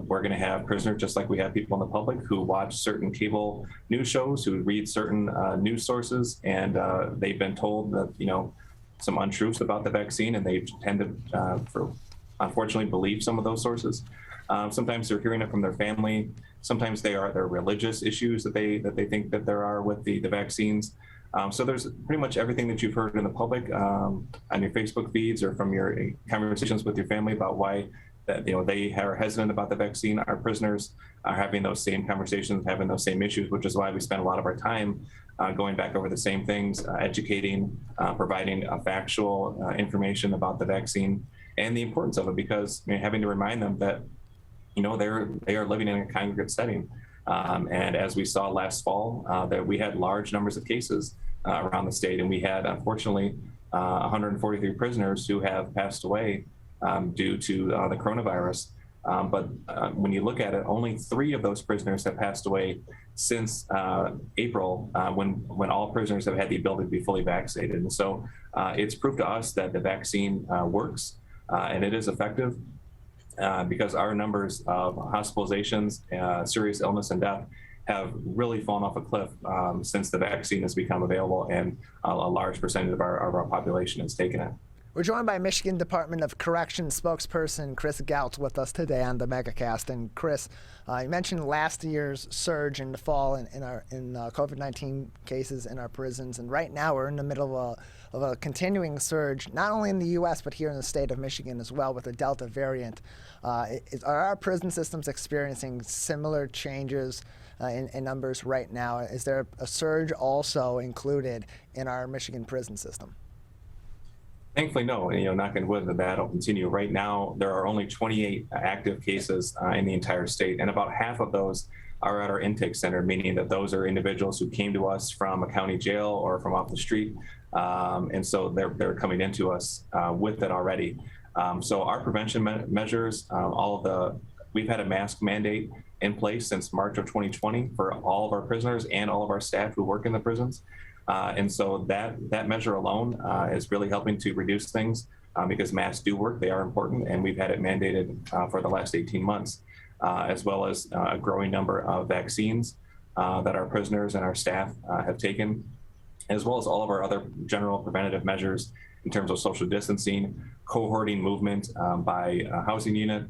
We're going to have prisoners, just like we have people in the public, who watch certain cable news shows, who read certain news sources, and they've been told that, some untruths about the vaccine, and they tend to, unfortunately, believe some of those sources. Sometimes they're hearing it from their family. Sometimes they're religious issues that they think that there are with the vaccines. So there's pretty much everything that you've heard in the public on your Facebook feeds or from your conversations with your family about why that they are hesitant about the vaccine. Our prisoners are having those same conversations, having those same issues, which is why we spend a lot of our time going back over the same things, educating, providing factual information about the vaccine and the importance of it, because having to remind them that they are living in a congregate setting, and as we saw last fall, that we had large numbers of cases around the state, and we had unfortunately 143 prisoners who have passed away due to the coronavirus. But when you look at it, only 3 of those prisoners have passed away since April, when all prisoners have had the ability to be fully vaccinated. And so it's proof to us that the vaccine works and it is effective, because our numbers of hospitalizations, serious illness and death have really fallen off a cliff since the vaccine has become available, and a large percentage of our population has taken it. We're joined by Michigan Department of Corrections spokesperson Chris Gautz with us today on the Megacast. And Chris, you mentioned last year's surge in the fall in COVID-19 cases in our prisons, and right now we're in the middle of a continuing surge, not only in the U.S. but here in the state of Michigan as well, with the Delta variant. Are our prison systems experiencing similar changes in numbers right now? Is there a surge also included in our Michigan prison system? Thankfully, no. Knock on wood, that'll continue. Right now, there are only 28 active cases in the entire state, and about half of those are at our intake center, meaning that those are individuals who came to us from a county jail or from off the street, and so they're coming into us with it already. So our prevention measures, we've had a mask mandate in place since March of 2020 for all of our prisoners and all of our staff who work in the prisons. And so that measure alone is really helping to reduce things because masks do work, they are important, and we've had it mandated for the last 18 months, as well as a growing number of vaccines that our prisoners and our staff have taken, as well as all of our other general preventative measures in terms of social distancing, cohorting movement by housing unit,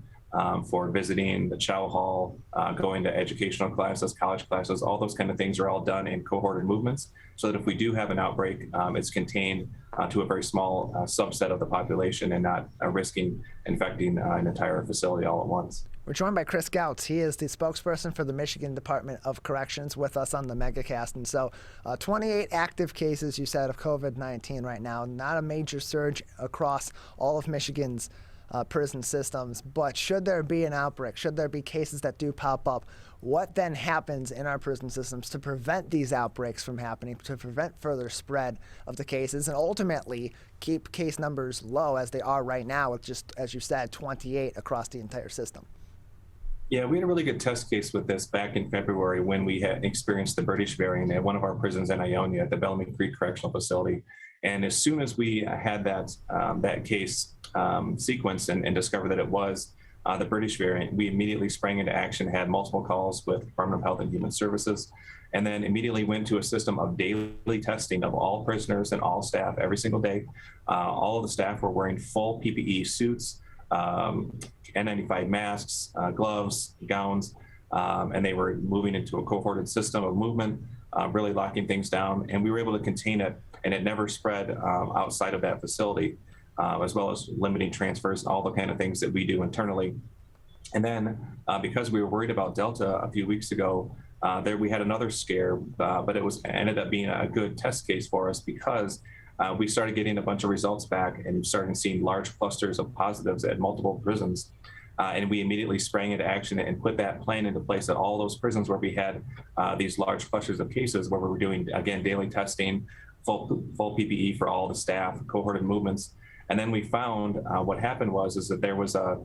for visiting the chow hall, going to educational classes, college classes, all those kind of things are all done in cohorted movements, so that if we do have an outbreak, it's contained to a very small subset of the population and not risking infecting an entire facility all at once. We're joined by Chris Gautz. He is the spokesperson for the Michigan Department of Corrections with us on the Megacast. And so 28 active cases, you said, of COVID-19 right now. Not a major surge across all of Michigan's prison systems. But should there be an outbreak, should there be cases that do pop up, what then happens in our prison systems to prevent these outbreaks from happening, to prevent further spread of the cases, and ultimately keep case numbers low as they are right now with just, as you said, 28 across the entire system? Yeah, we had a really good test case with this back in February when we had experienced the British variant at one of our prisons in Ionia at the Bellamy Creek Correctional Facility. And as soon as we had that case sequenced and discovered that it was the British variant, we immediately sprang into action, had multiple calls with Department of Health and Human Services, and then immediately went to a system of daily testing of all prisoners and all staff every single day. All of the staff were wearing full PPE suits, N95 masks, gloves, gowns, and they were moving into a cohorted system of movement, really locking things down. And we were able to contain it, and it never spread outside of that facility, as well as limiting transfers and all the kind of things that we do internally. And then because we were worried about Delta a few weeks ago, we had another scare, but it ended up being a good test case for us because we started getting a bunch of results back and started seeing large clusters of positives at multiple prisons. And we immediately sprang into action and put that plan into place at all those prisons where we had these large clusters of cases, where we were doing, again, daily testing, full PPE for all the staff, cohorted movements. And then we found what happened is that there was a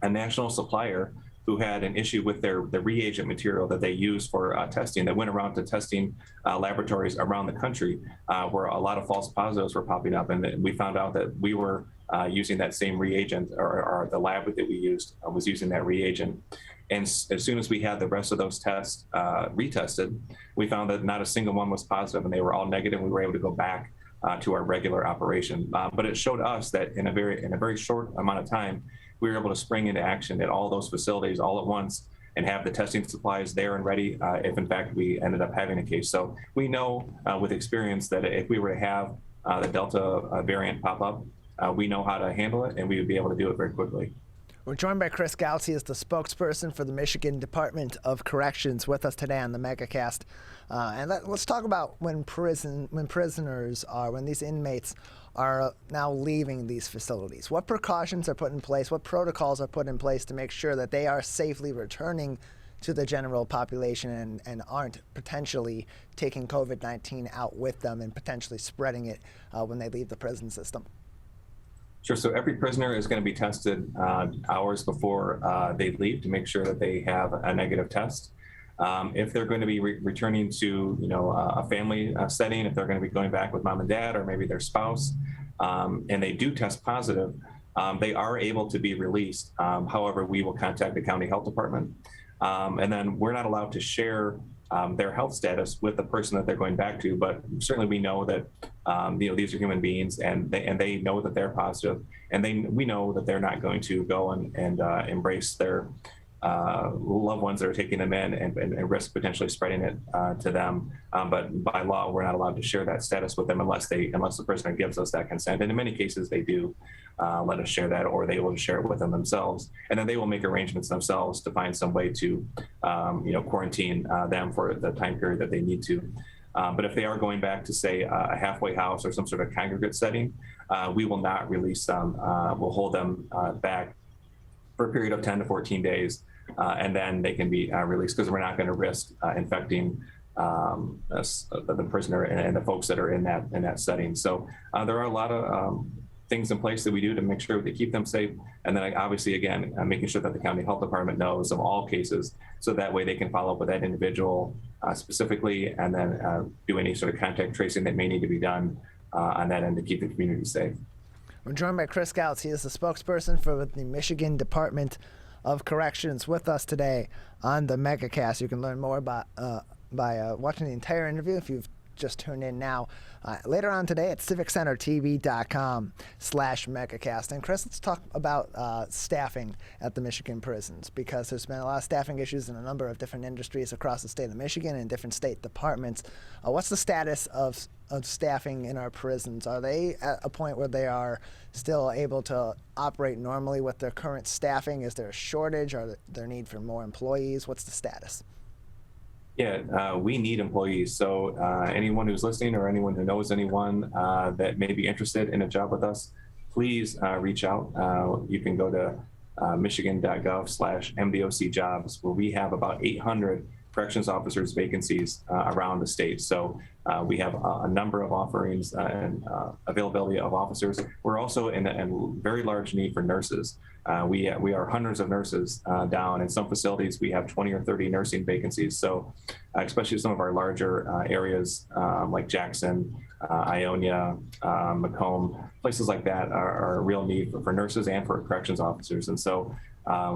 national supplier who had an issue with the reagent material that they use for testing, that went around to testing laboratories around the country, where a lot of false positives were popping up. And we found out that we were using that same reagent, or the lab that we used was using that reagent. And as soon as we had the rest of those tests retested, we found that not a single one was positive, and they were all negative. We were able to go back to our regular operation. But it showed us that in a very short amount of time, we were able to spring into action at all those facilities all at once and have the testing supplies there and ready if in fact we ended up having a case. So we know with experience that if we were to have the Delta variant pop up, we know how to handle it, and we would be able to do it very quickly. We're joined by Chris Gautz. He is the spokesperson for the Michigan Department of Corrections with us today on the Megacast. And let's talk about when these inmates are now leaving these facilities. What precautions are put in place? What protocols are put in place to make sure that they are safely returning to the general population and aren't potentially taking COVID-19 out with them and potentially spreading it when they leave the prison system? Sure. So every prisoner is going to be tested hours before they leave to make sure that they have a negative test. If they're going to be returning to, a family setting, if they're going to be going back with mom and dad or maybe their spouse, and they do test positive, they are able to be released. However, we will contact the county health department, and then we're not allowed to share their health status with the person that they're going back to. But certainly we know that these are human beings, and they know that they're positive, and we know that they're not going to go and embrace their loved ones that are taking them in and risk potentially spreading it to them. But by law, we're not allowed to share that status with them unless the prisoner gives us that consent. And in many cases, they do let us share that, or they will share it with them themselves. And then they will make arrangements themselves to find some way to, quarantine them for the time period that they need to. But if they are going back to, say, a halfway house or some sort of congregate setting, we will not release them. We'll hold them back for a period of 10 to 14 days. And then they can be released, because we're not going to risk infecting the prisoner and the folks that are in that setting. So there are a lot of things in place that we do to make sure we keep them safe. And then obviously, again, making sure that the county health department knows of all cases, so that way they can follow up with that individual specifically, and then do any sort of contact tracing that may need to be done on that end to keep the community safe. We're joined by Chris Gautz. He is the spokesperson for the Michigan Department of Corrections with us today on the Megacast. You can learn more about by watching the entire interview if you've just tuned in now, later on today at civiccentertv.com/Megacast. And Chris, let's talk about staffing at the Michigan prisons, because there's been a lot of staffing issues in a number of different industries across the state of Michigan and different state departments. What's the status of staffing in our prisons? Are they at a point where they are still able to operate normally with their current staffing? Is there a shortage? Are there need for more employees? What's the status? Yeah, we need employees. So anyone who's listening or anyone who knows anyone that may be interested in a job with us, please reach out. You can go to michigan.gov/MDOC jobs, where we have about 800 corrections officers vacancies around the state. So we have a number of offerings and availability of officers. We're also in a very large need for nurses. We are hundreds of nurses down. In some facilities, we have 20 or 30 nursing vacancies. So especially some of our larger areas like Jackson, Ionia, Macomb, places like that are a real need for nurses and for corrections officers. And so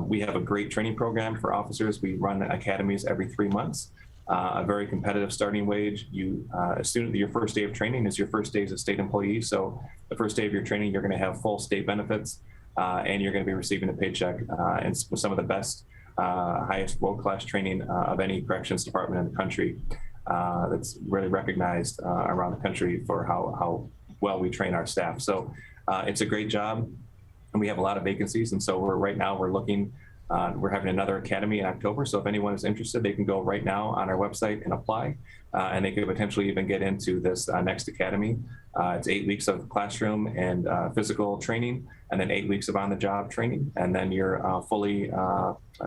we have a great training program for officers. We run academies every 3 months. A very competitive starting wage. Your first day of training is your first day as a state employee. So the first day of your training, you're going to have full state benefits, and you're going to be receiving a paycheck and with some of the best, highest world-class training of any corrections department in the country. That's really recognized around the country for how well we train our staff. So it's a great job, and we have a lot of vacancies. And so right now we're looking. We're having another academy in October, so if anyone is interested, they can go right now on our website and apply, and they could potentially even get into this next academy. It's 8 weeks of classroom and physical training, and then 8 weeks of on-the-job training, and then you're fully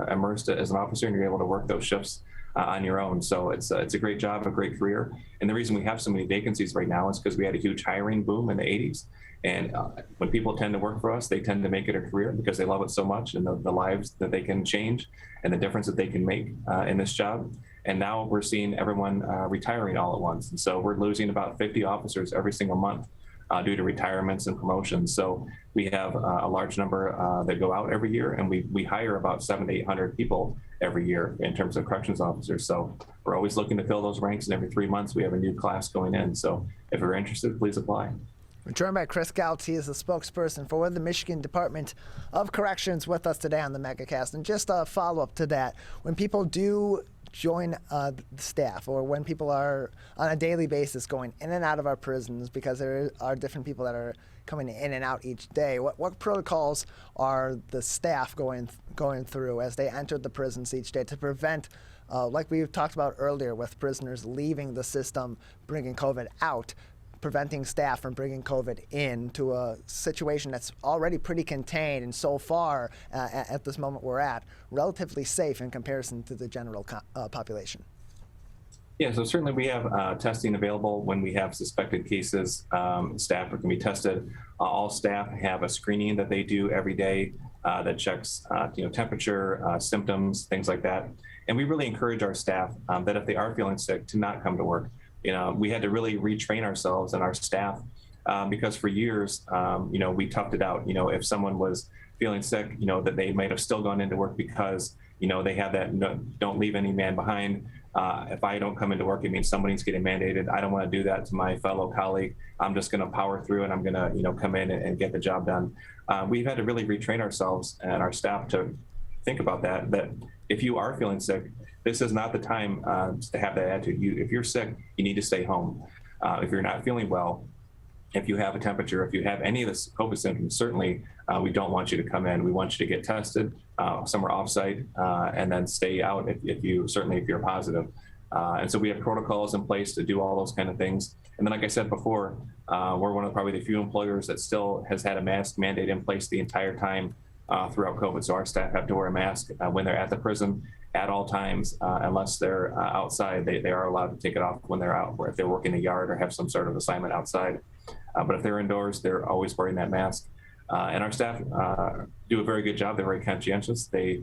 immersed as an officer, and you're able to work those shifts on your own. So it's a great job, a great career, and the reason we have so many vacancies right now is because we had a huge hiring boom in the 80s. And when people tend to work for us, they tend to make it a career because they love it so much, and the lives that they can change and the difference that they can make in this job. And now we're seeing everyone retiring all at once. And so we're losing about 50 officers every single month due to retirements and promotions. So we have a large number that go out every year, and we hire about 700 to 800 people every year in terms of corrections officers. So we're always looking to fill those ranks, and every 3 months we have a new class going in. So if you're interested, please apply. We're joined by Chris Gautz. He is the spokesperson for the Michigan Department of Corrections with us today on the Megacast. And just a follow-up to that, when people do join the staff, or when people are on a daily basis going in and out of our prisons, because there are different people that are coming in and out each day, what protocols are the staff going through as they enter the prisons each day to prevent, like we talked about earlier, with prisoners leaving the system, bringing COVID out, preventing staff from bringing COVID into a situation that's already pretty contained and so far, at this moment we're at, relatively safe in comparison to the general population? Yeah, so certainly we have testing available when we have suspected cases. Staff can be tested. All staff have a screening that they do every day that checks temperature, symptoms, things like that. And we really encourage our staff that if they are feeling sick, to not come to work. We had to really retrain ourselves and our staff because for years, we toughed it out. If someone was feeling sick, that they might have still gone into work because, they have that don't leave any man behind. If I don't come into work, it means somebody's getting mandated. I don't want to do that to my fellow colleague. I'm just going to power through, and I'm going to, come in and get the job done. We've had to really retrain ourselves and our staff to think about that if you are feeling sick, this is not the time to have that attitude. If you're sick, you need to stay home. If you're not feeling well, if you have a temperature, if you have any of the COVID symptoms, certainly we don't want you to come in. We want you to get tested somewhere offsite and then stay out if you're positive. And so we have protocols in place to do all those kind of things. And then, like I said before, we're one of probably the few employers that still has had a mask mandate in place the entire time throughout COVID. So our staff have to wear a mask when they're at the prison at all times, unless they're outside. They are allowed to take it off when they're out, or if they're working the yard or have some sort of assignment outside. But if they're indoors, they're always wearing that mask. And our staff do a very good job. They're very conscientious. They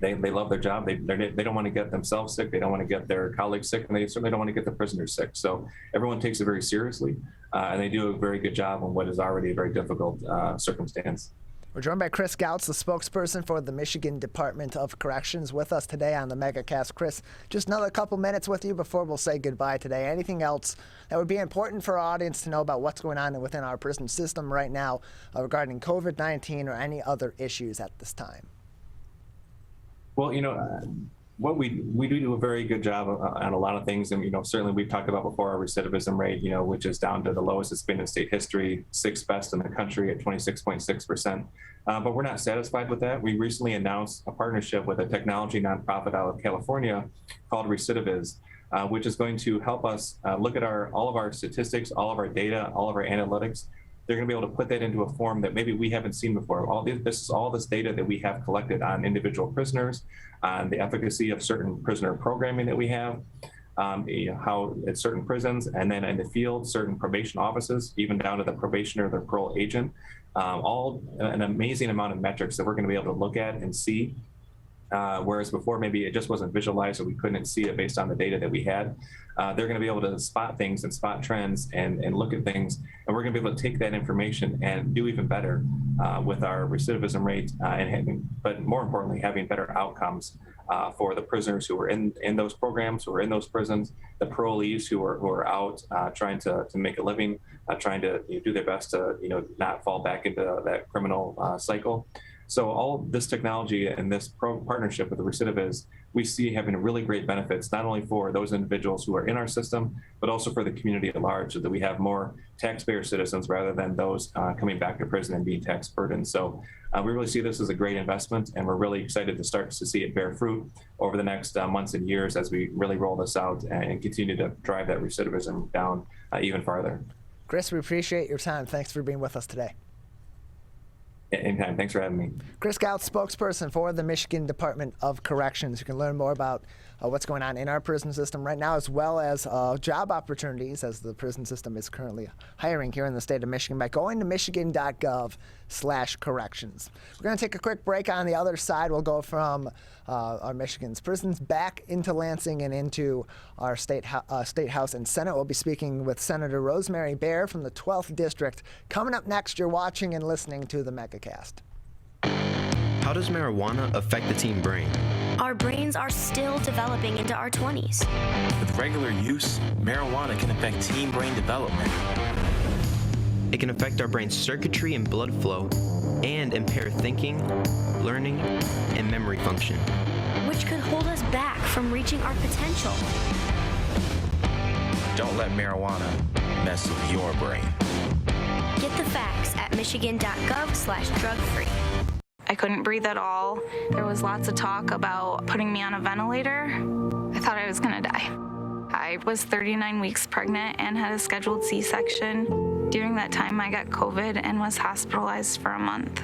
love their job. They don't want to get themselves sick. They don't want to get their colleagues sick, and they certainly don't want to get the prisoners sick. So everyone takes it very seriously, and they do a very good job on what is already a very difficult circumstance. We're joined by Chris Gautz, the spokesperson for the Michigan Department of Corrections, with us today on the Megacast. Chris, just another couple minutes with you before we'll say goodbye today. Anything else that would be important for our audience to know about what's going on within our prison system right now regarding COVID-19 or any other issues at this time? Well, what we do a very good job on a lot of things, and certainly we've talked about before our recidivism rate, which is down to the lowest it's been in state history, 6th best in the country at 26.6%. But we're not satisfied with that. We recently announced a partnership with a technology nonprofit out of California called Recidiviz, which is going to help us look at all of our statistics, all of our data, all of our analytics. They're going to be able to put that into a form that maybe we haven't seen before. All this data that we have collected on individual prisoners, on the efficacy of certain prisoner programming that we have, how at certain prisons, and then in the field, certain probation offices, even down to the probationer, the parole agent, all an amazing amount of metrics that we're going to be able to look at and see. Whereas before, maybe it just wasn't visualized or we couldn't see it based on the data that we had. They're going to be able to spot things and spot trends and look at things. And we're going to be able to take that information and do even better with our recidivism rate, but more importantly, having better outcomes for the prisoners who are in those programs, who are in those prisons, the parolees who are out trying to make a living, trying to do their best to not fall back into that criminal cycle. So all this technology and this partnership with the Recidiviz, we see having really great benefits, not only for those individuals who are in our system, but also for the community at large, so that we have more taxpayer citizens rather than those coming back to prison and being tax burdened. So we really see this as a great investment, and we're really excited to start to see it bear fruit over the next months and years as we really roll this out and continue to drive that recidivism down even farther. Chris, we appreciate your time. Thanks for being with us today. Anytime. Thanks for having me. Chris Gautz, spokesperson for the Michigan Department of Corrections. You can learn more about what's going on in our prison system right now, as well as job opportunities, as the prison system is currently hiring here in the state of Michigan, by going to michigan.gov/corrections. We're going to take a quick break. On the other side, we'll go from our Michigan's prisons back into Lansing and into our state house and Senate. We'll be speaking with Senator Rosemary Baer from the 12th District. Coming up next, you're watching and listening to the Megacast. How does marijuana affect the teen brain? Our brains are still developing into our 20s. With regular use, marijuana can affect teen brain development. It can affect our brain's circuitry and blood flow and impair thinking, learning, and memory function, which could hold us back from reaching our potential. Don't let marijuana mess with your brain. Get the facts at michigan.gov/drug-free. I couldn't breathe at all. There was lots of talk about putting me on a ventilator. I thought I was gonna die. I was 39 weeks pregnant and had a scheduled C-section. During that time, I got COVID and was hospitalized for a month.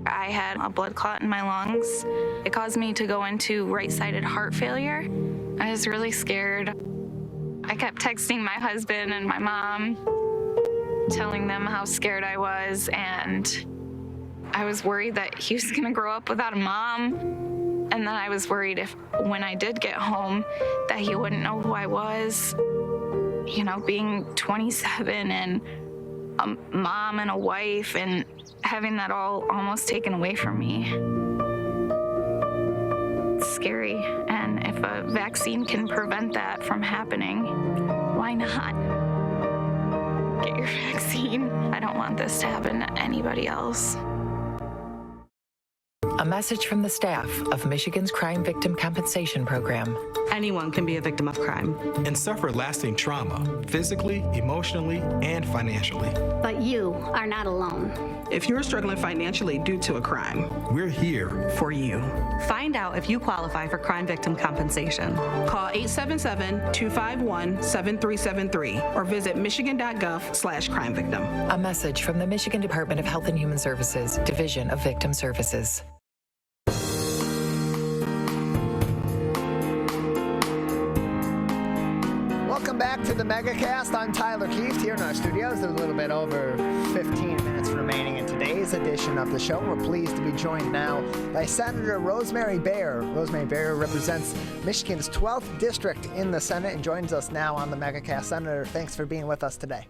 I had a blood clot in my lungs. It caused me to go into right-sided heart failure. I was really scared. I kept texting my husband and my mom, telling them how scared I was, and I was worried that he was gonna grow up without a mom. And then I was worried when I did get home, that he wouldn't know who I was. Being 27 and a mom and a wife and having that all almost taken away from me. It's scary. And if a vaccine can prevent that from happening, why not? Get your vaccine. I don't want this to happen to anybody else. A message from the staff of Michigan's Crime Victim Compensation Program. Anyone can be a victim of crime and suffer lasting trauma, physically, emotionally, and financially. But you are not alone. If you're struggling financially due to a crime, we're here for you. Find out if you qualify for crime victim compensation. Call 877-251-7373 or visit michigan.gov/crime-victim. A message from the Michigan Department of Health and Human Services, Division of Victim Services. Welcome back to the Megacast. I'm Tyler Keefe here in our studios. There's a little bit over 15 minutes remaining in today's edition of the show. We're pleased to be joined now by Senator Rosemary Baer. Rosemary Baer represents Michigan's 12th District in the Senate and joins us now on the Megacast. Senator, thanks for being with us today.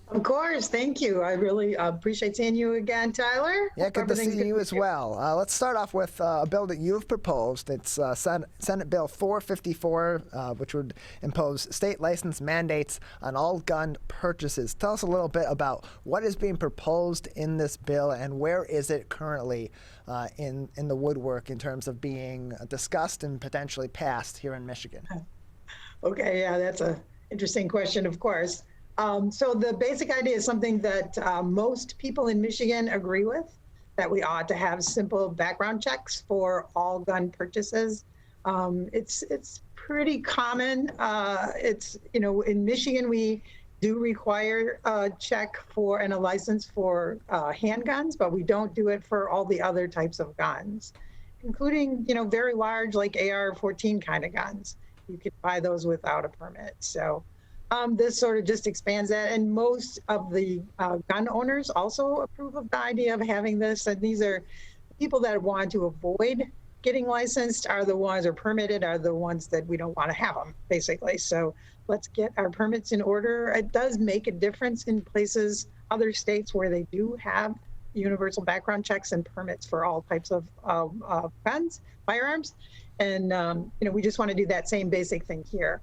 Of course, thank you. I really appreciate seeing you again, Tyler. Yeah, good to see you as well. Let's start off with a bill that you've proposed. It's Senate Bill 454, which would impose state license mandates on all gun purchases. Tell us a little bit about what is being proposed in this bill and where is it currently in the woodwork in terms of being discussed and potentially passed here in Michigan. Okay, yeah, that's an interesting question, of course. So the basic idea is something that most people in Michigan agree with, that we ought to have simple background checks for all gun purchases. It's pretty common. In Michigan, we do require a check and a license for handguns, but we don't do it for all the other types of guns, including, very large, like AR-14 kind of guns. You can buy those without a permit. So this sort of just expands that. And most of the gun owners also approve of the idea of having this. And these are people that want to avoid getting licensed are the ones, or permitted are the ones that we don't want to have them, basically. So let's get our permits in order. It does make a difference in places, other states where they do have universal background checks and permits for all types of guns, firearms. And, we just want to do that same basic thing here.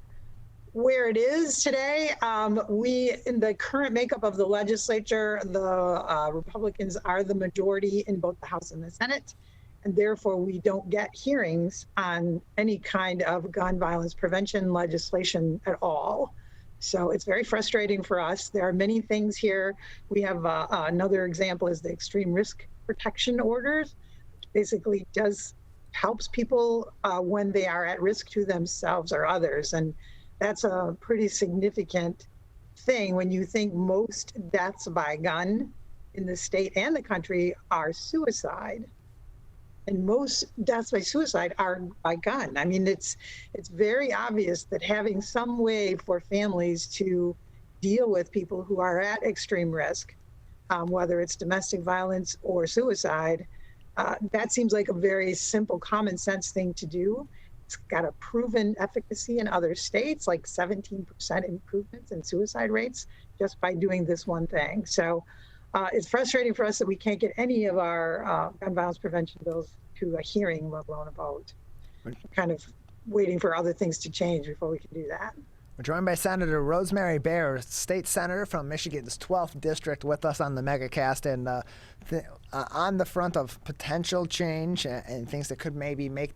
Where it is today, in the current makeup of the legislature, the Republicans are the majority in both the House and the Senate, and therefore we don't get hearings on any kind of gun violence prevention legislation at all. So it's very frustrating for us. There are many things here. We have another example is the extreme risk protection orders, which basically helps people when they are at risk to themselves or others. And that's a pretty significant thing when you think most deaths by gun in the state and the country are suicide. And most deaths by suicide are by gun. I mean, it's very obvious that having some way for families to deal with people who are at extreme risk, whether it's domestic violence or suicide, that seems like a very simple, common sense thing to do. It's got a proven efficacy in other states, like 17% improvements in suicide rates just by doing this one thing. So it's frustrating for us that we can't get any of our gun violence prevention bills to a hearing, let alone a vote. We're kind of waiting for other things to change before we can do that. We're joined by Senator Rosemary Baer, state senator from Michigan's 12th district, with us on the Megacast, and on the front of potential change and things that could maybe make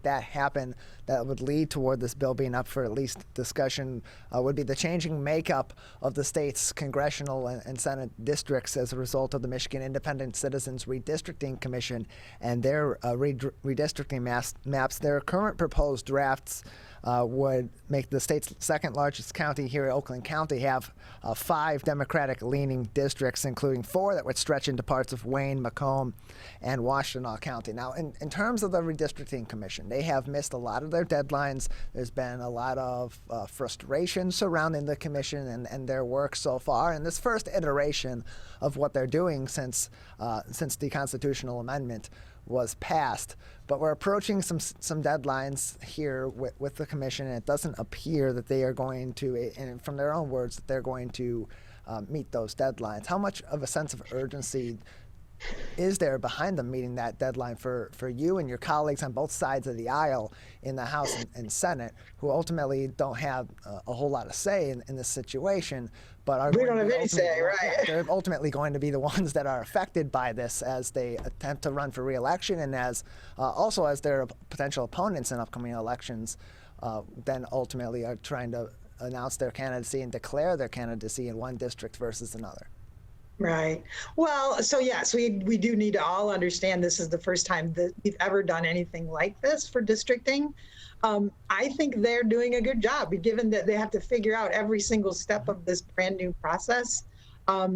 that happen that would lead toward this bill being up for at least discussion would be the changing makeup of the state's congressional and Senate districts as a result of the Michigan Independent Citizens Redistricting Commission and their redistricting maps. Their current proposed drafts would make the state's second largest county here, Oakland County, have 5 Democratic-leaning districts, including 4 that would stretch into parts of Wayne, Macomb, and Washtenaw County. Now, in terms of the Redistricting Commission, they have missed a lot of their deadlines. There's been a lot of frustration surrounding the commission and their work so far. And this first iteration of what they're doing since the constitutional amendment was passed. But we're approaching some deadlines here with the commission, and it doesn't appear that they are going to, and from their own words, that they're going to meet those deadlines. How much of a sense of urgency is there behind them meeting that deadline for you and your colleagues on both sides of the aisle in the House and Senate, who ultimately don't have a whole lot of say in this situation, but are we don't have any say, right? They're ultimately going to be the ones that are affected by this as they attempt to run for re-election, and as also as their potential opponents in upcoming elections then ultimately are trying to announce their candidacy and declare their candidacy in one district versus another. Right. Well, so yes, we do need to all understand this is the first time that we've ever done anything like this for districting. I think they're doing a good job, given that they have to figure out every single step of this brand new process. I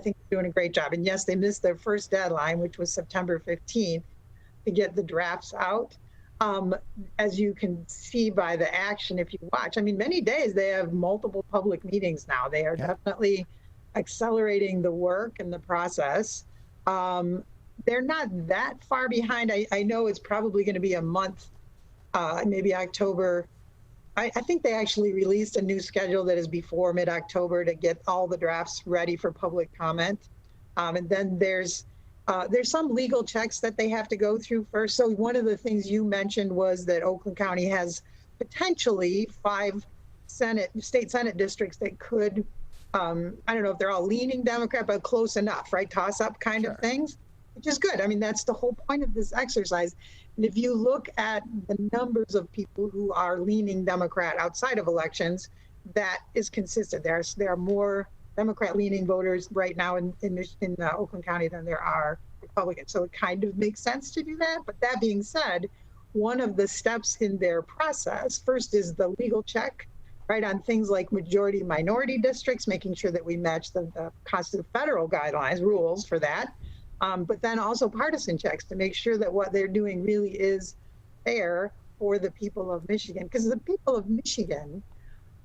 think they're doing a great job. And yes, they missed their first deadline, which was September 15th, to get the drafts out. As you can see by the action, if you watch, I mean, many days they have multiple public meetings now. They are definitely accelerating the work and the process. They're not that far behind. I know it's probably going to be a month, maybe October I think they actually released a new schedule that is before mid-October to get all the drafts ready for public comment. And then there's some legal checks that they have to go through first. So one of the things you mentioned was that Oakland County has potentially 5 state Senate districts that could, I don't know if they're all leaning Democrat, but close enough, right? Toss-up kind of things, which is good. I mean, that's the whole point of this exercise. And if you look at the numbers of people who are leaning Democrat outside of elections, that is consistent. There are more Democrat-leaning voters right now in Oakland County than there are Republicans. So it kind of makes sense to do that. But that being said, one of the steps in their process, first is the legal check, right, on things like majority-minority districts, making sure that we match the federal guidelines, rules for that. But then also partisan checks to make sure that what they're doing really is fair for the people of Michigan. Because the people of Michigan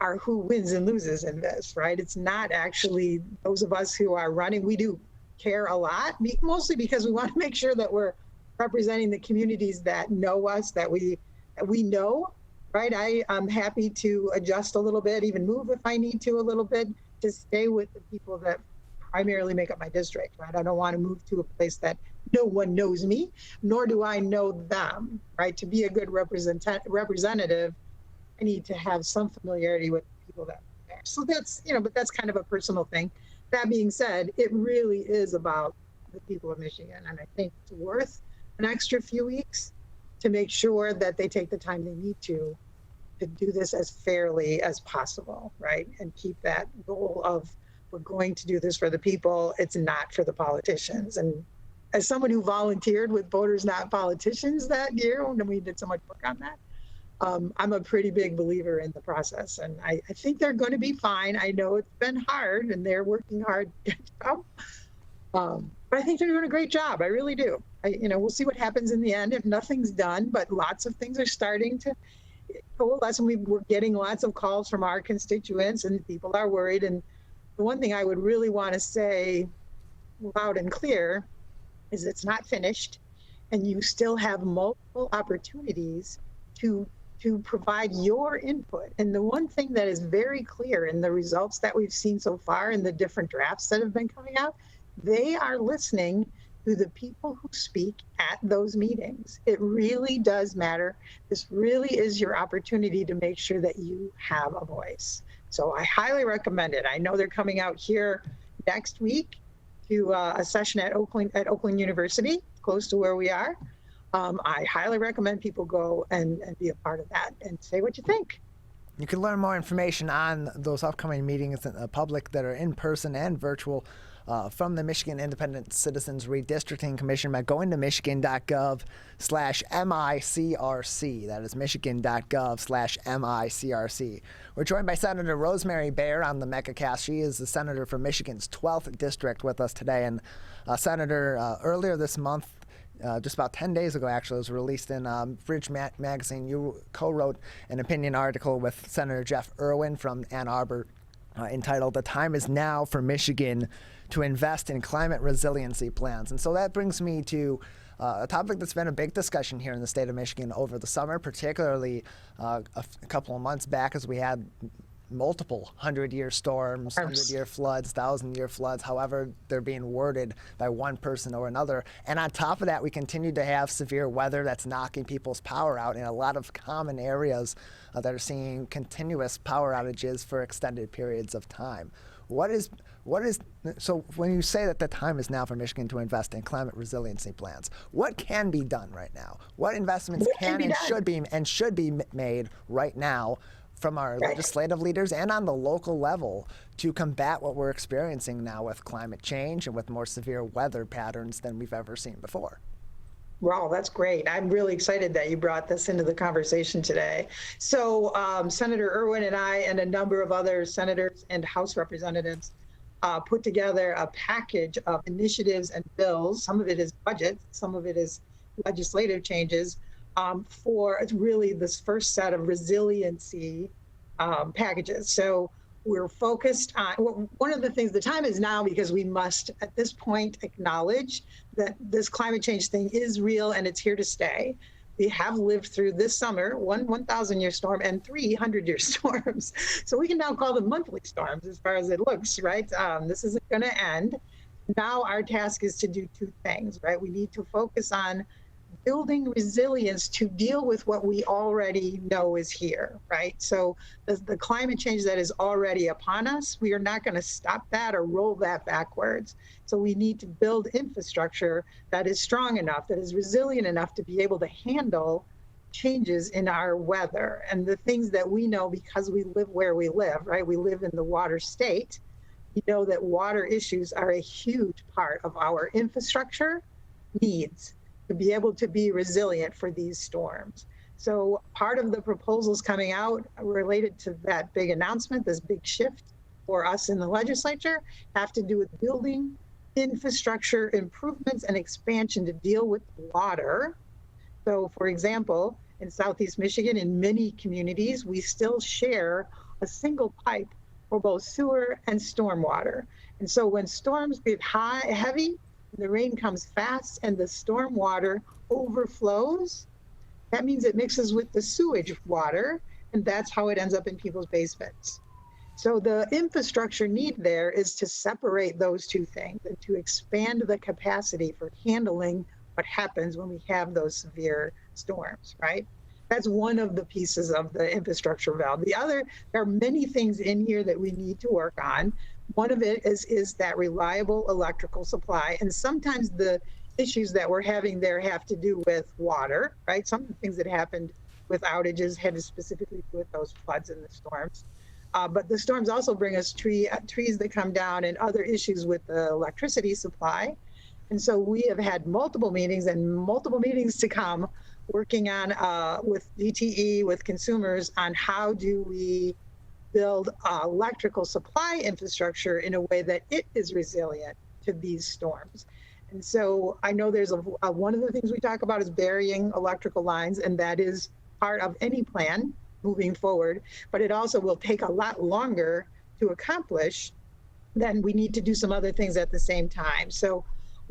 are who wins and loses in this, right? It's not actually those of us who are running. We do care a lot, mostly because we want to make sure that we're representing the communities that know us, that we know, right? I'm happy to adjust a little bit, even move if I need to a little bit, to stay with the people that primarily make up my district, right? I don't want to move to a place that no one knows me, nor do I know them, right? To be a good representative, I need to have some familiarity with the people that are there. So that's, but that's kind of a personal thing. That being said, it really is about the people of Michigan. And I think it's worth an extra few weeks to make sure that they take the time they need to do this as fairly as possible, right? And keep that goal of, we're going to do this for the people, it's not for the politicians. And as someone who volunteered with Voters Not Politicians that year, when we did so much work on that, I'm a pretty big believer in the process. And I think they're going to be fine. I know it's been hard and they're working hard to get up. But I think they're doing a great job. I really do. We'll see what happens in the end if nothing's done, but lots of things are starting to coalesce, and we're getting lots of calls from our constituents and people are worried. And the one thing I would really want to say loud and clear is it's not finished, and you still have multiple opportunities to provide your input. And the one thing that is very clear in the results that we've seen so far in the different drafts that have been coming out, they are listening to the people who speak at those meetings. It really does matter. This really is your opportunity to make sure that you have a voice. So I highly recommend it. I know they're coming out here next week to a session at Oakland University, close to where we are. I highly recommend people go and be a part of that and say what you think. You can learn more information on those upcoming meetings in the public that are in person and virtual from the Michigan Independent Citizens Redistricting Commission by going to michigan.gov/MICRC. That is michigan.gov/MICRC. We're joined by Senator Rosemary Bayer on the Megacast. She is the senator from Michigan's 12th district with us today. And Senator, earlier this month, just about 10 days ago, actually, it was released in Bridge Magazine. You co-wrote an opinion article with Senator Jeff Irwin from Ann Arbor entitled, "The Time is Now for Michigan to Invest in Climate Resiliency Plans." And so that brings me to a topic that's been a big discussion here in the state of Michigan over the summer, particularly a couple of months back as we had multiple 100-year storms, 100-year floods, 1,000-year floods, however they're being worded by one person or another. And on top of that, we continue to have severe weather that's knocking people's power out in a lot of common areas that are seeing continuous power outages for extended periods of time. So when you say that the time is now for Michigan to invest in climate resiliency plans, what can be done right now? What investments can and should be made right now from our legislative leaders and on the local level to combat what we're experiencing now with climate change and with more severe weather patterns than we've ever seen before? Wow, that's great. I'm really excited that you brought this into the conversation today. So Senator Irwin and I and a number of other senators and House representatives put together a package of initiatives and bills. Some of it is budget, some of it is legislative changes for really this first set of resiliency packages. So we're focused on, one of the things, the time is now because we must at this point acknowledge that this climate change thing is real and it's here to stay. we have lived through this summer, one 1,000-year storm and 3 100-year storms. So we can now call them monthly storms as far as it looks, right? This isn't going to end. Now our task is to do two things, right? We need to focus on building resilience to deal with what we already know is here, right? So the climate change that is already upon us, we are not going to stop that or roll that backwards. So we need to build infrastructure that is strong enough, that is resilient enough to be able to handle changes in our weather and the things that we know because we live where we live, right? We live in the water state. We know that water issues are a huge part of our infrastructure needs to be able to be resilient for these storms. So part of the proposals coming out related to that big announcement, this big shift for us in the legislature, have to do with building infrastructure improvements and expansion to deal with water. So for example, in Southeast Michigan, in many communities, we still share a single pipe for both sewer and stormwater. And so when storms get heavy, the rain comes fast and the storm water overflows, that means it mixes with the sewage water, and that's how it ends up in people's basements. So the infrastructure need there is to separate those two things and to expand the capacity for handling what happens when we have those severe storms, right? That's one of the pieces of the infrastructure valve. The other, there are many things in here that we need to work on. One of it is that reliable electrical supply. And sometimes the issues that we're having there have to do with water, right? Some of the things that happened with outages had to specifically do with those floods and the storms. But the storms also bring us trees that come down and other issues with the electricity supply. And so we have had multiple meetings and multiple meetings to come working on with DTE, with consumers on how do we build electrical supply infrastructure in a way that it is resilient to these storms. And so I know there's one of the things we talk about is burying electrical lines, and that is part of any plan moving forward, but it also will take a lot longer to accomplish. Then we need to do some other things at the same time. So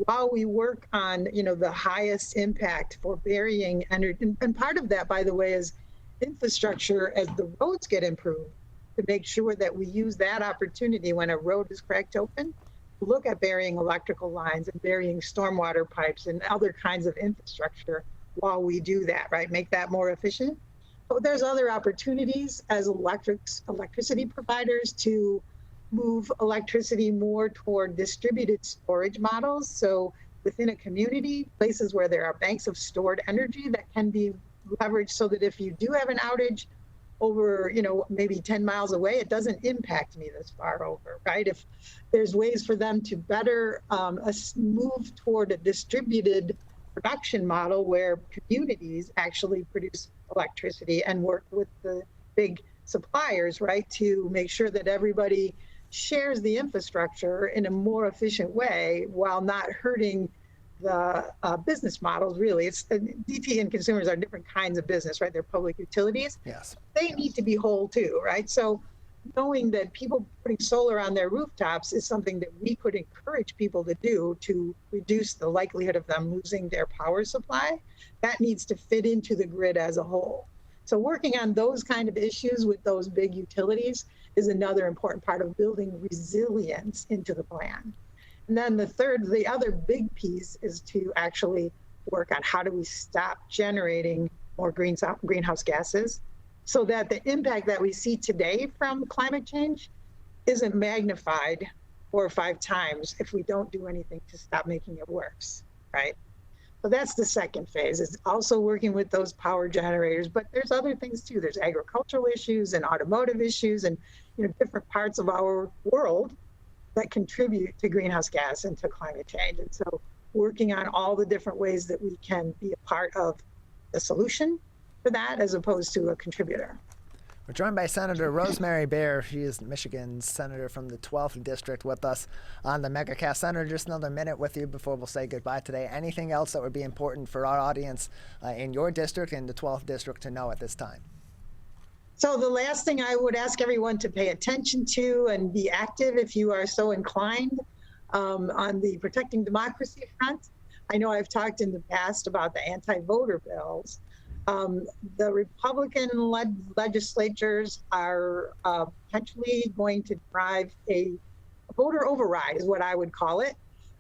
while we work on, the highest impact for burying energy, and part of that, by the way, is infrastructure as the roads get improved, to make sure that we use that opportunity when a road is cracked open, to look at burying electrical lines and burying stormwater pipes and other kinds of infrastructure while we do that, right? Make that more efficient. But there's other opportunities as electricity providers to move electricity more toward distributed storage models. So within a community, places where there are banks of stored energy that can be leveraged so that if you do have an outage over, maybe 10 miles away, it doesn't impact me this far over, right? If there's ways for them to better move toward a distributed production model where communities actually produce electricity and work with the big suppliers, right, to make sure that everybody shares the infrastructure in a more efficient way while not hurting the business models, really. It's DT and consumers are different kinds of business, right? They're public utilities. Yes. They need to be whole too, right? So knowing that people putting solar on their rooftops is something that we could encourage people to do to reduce the likelihood of them losing their power supply, that needs to fit into the grid as a whole. So working on those kind of issues with those big utilities is another important part of building resilience into the plan. And then the other big piece is to actually work on how do we stop generating more greenhouse gases so that the impact that we see today from climate change isn't magnified 4 or 5 times if we don't do anything to stop making it worse, right? So that's the second phase, is also working with those power generators, but there's other things too. There's agricultural issues and automotive issues and different parts of our world that contribute to greenhouse gas and to climate change. And so working on all the different ways that we can be a part of the solution for that as opposed to a contributor. We're joined by Senator Rosemary Bear. She is Michigan's senator from the 12th district with us on the Megacast. Senator, just another minute with you before we'll say goodbye today. Anything else that would be important for our audience in your district and the 12th district to know at this time? So the last thing I would ask everyone to pay attention to and be active if you are so inclined on the protecting democracy front. I know I've talked in the past about the anti-voter bills, The Republican legislatures are potentially going to drive a voter override, is what I would call it.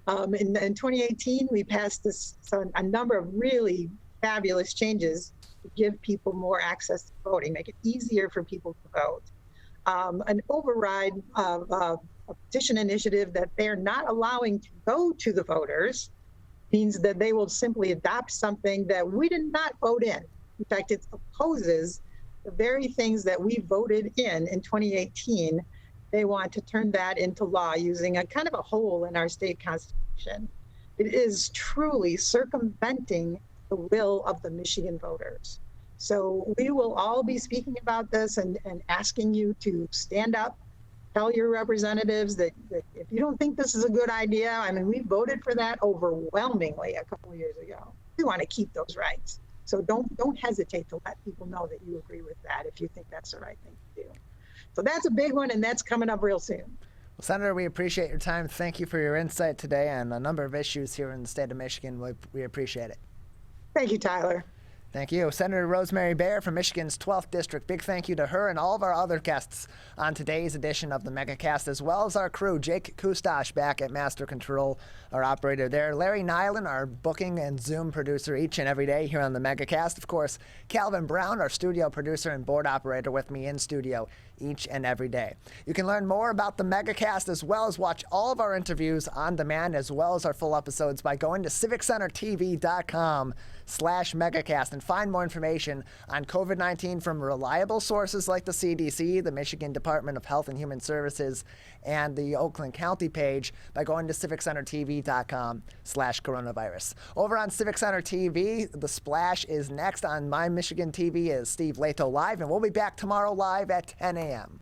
In 2018, we passed a number of really fabulous changes to give people more access to voting, make it easier for people to vote. An override of a petition initiative that they're not allowing to go to the voters means that they will simply adopt something that we did not vote in. In fact, it opposes the very things that we voted in 2018. They want to turn that into law using a kind of a hole in our state constitution. It is truly circumventing the will of the Michigan voters. So we will all be speaking about this and asking you to stand up, tell your representatives that if you don't think this is a good idea, I mean, we voted for that overwhelmingly a couple of years ago. We want to keep those rights. So don't hesitate to let people know that you agree with that if you think that's the right thing to do. So that's a big one, and that's coming up real soon. Well, Senator, we appreciate your time. Thank you for your insight today on a number of issues here in the state of Michigan. We appreciate it. Thank you, Tyler. Thank you. Senator Rosemary Bayer from Michigan's 12th District. Big thank you to her and all of our other guests on today's edition of the Megacast, as well as our crew, Jake Kustash back at Master Control, our operator there, Larry Nyland, our booking and Zoom producer each and every day here on the Megacast. Of course, Calvin Brown, our studio producer and board operator with me in studio each and every day. You can learn more about the Megacast as well as watch all of our interviews on demand as well as our full episodes by going to civiccentertv.com/Megacast and find more information on COVID-19 from reliable sources like the CDC, the Michigan Department of Health and Human Services, and the Oakland County page by going to civiccentertv.com/coronavirus. Over on Civic Center TV, The Splash is next on My Michigan TV as Steve Leto Live, and we'll be back tomorrow live at 10 a.m.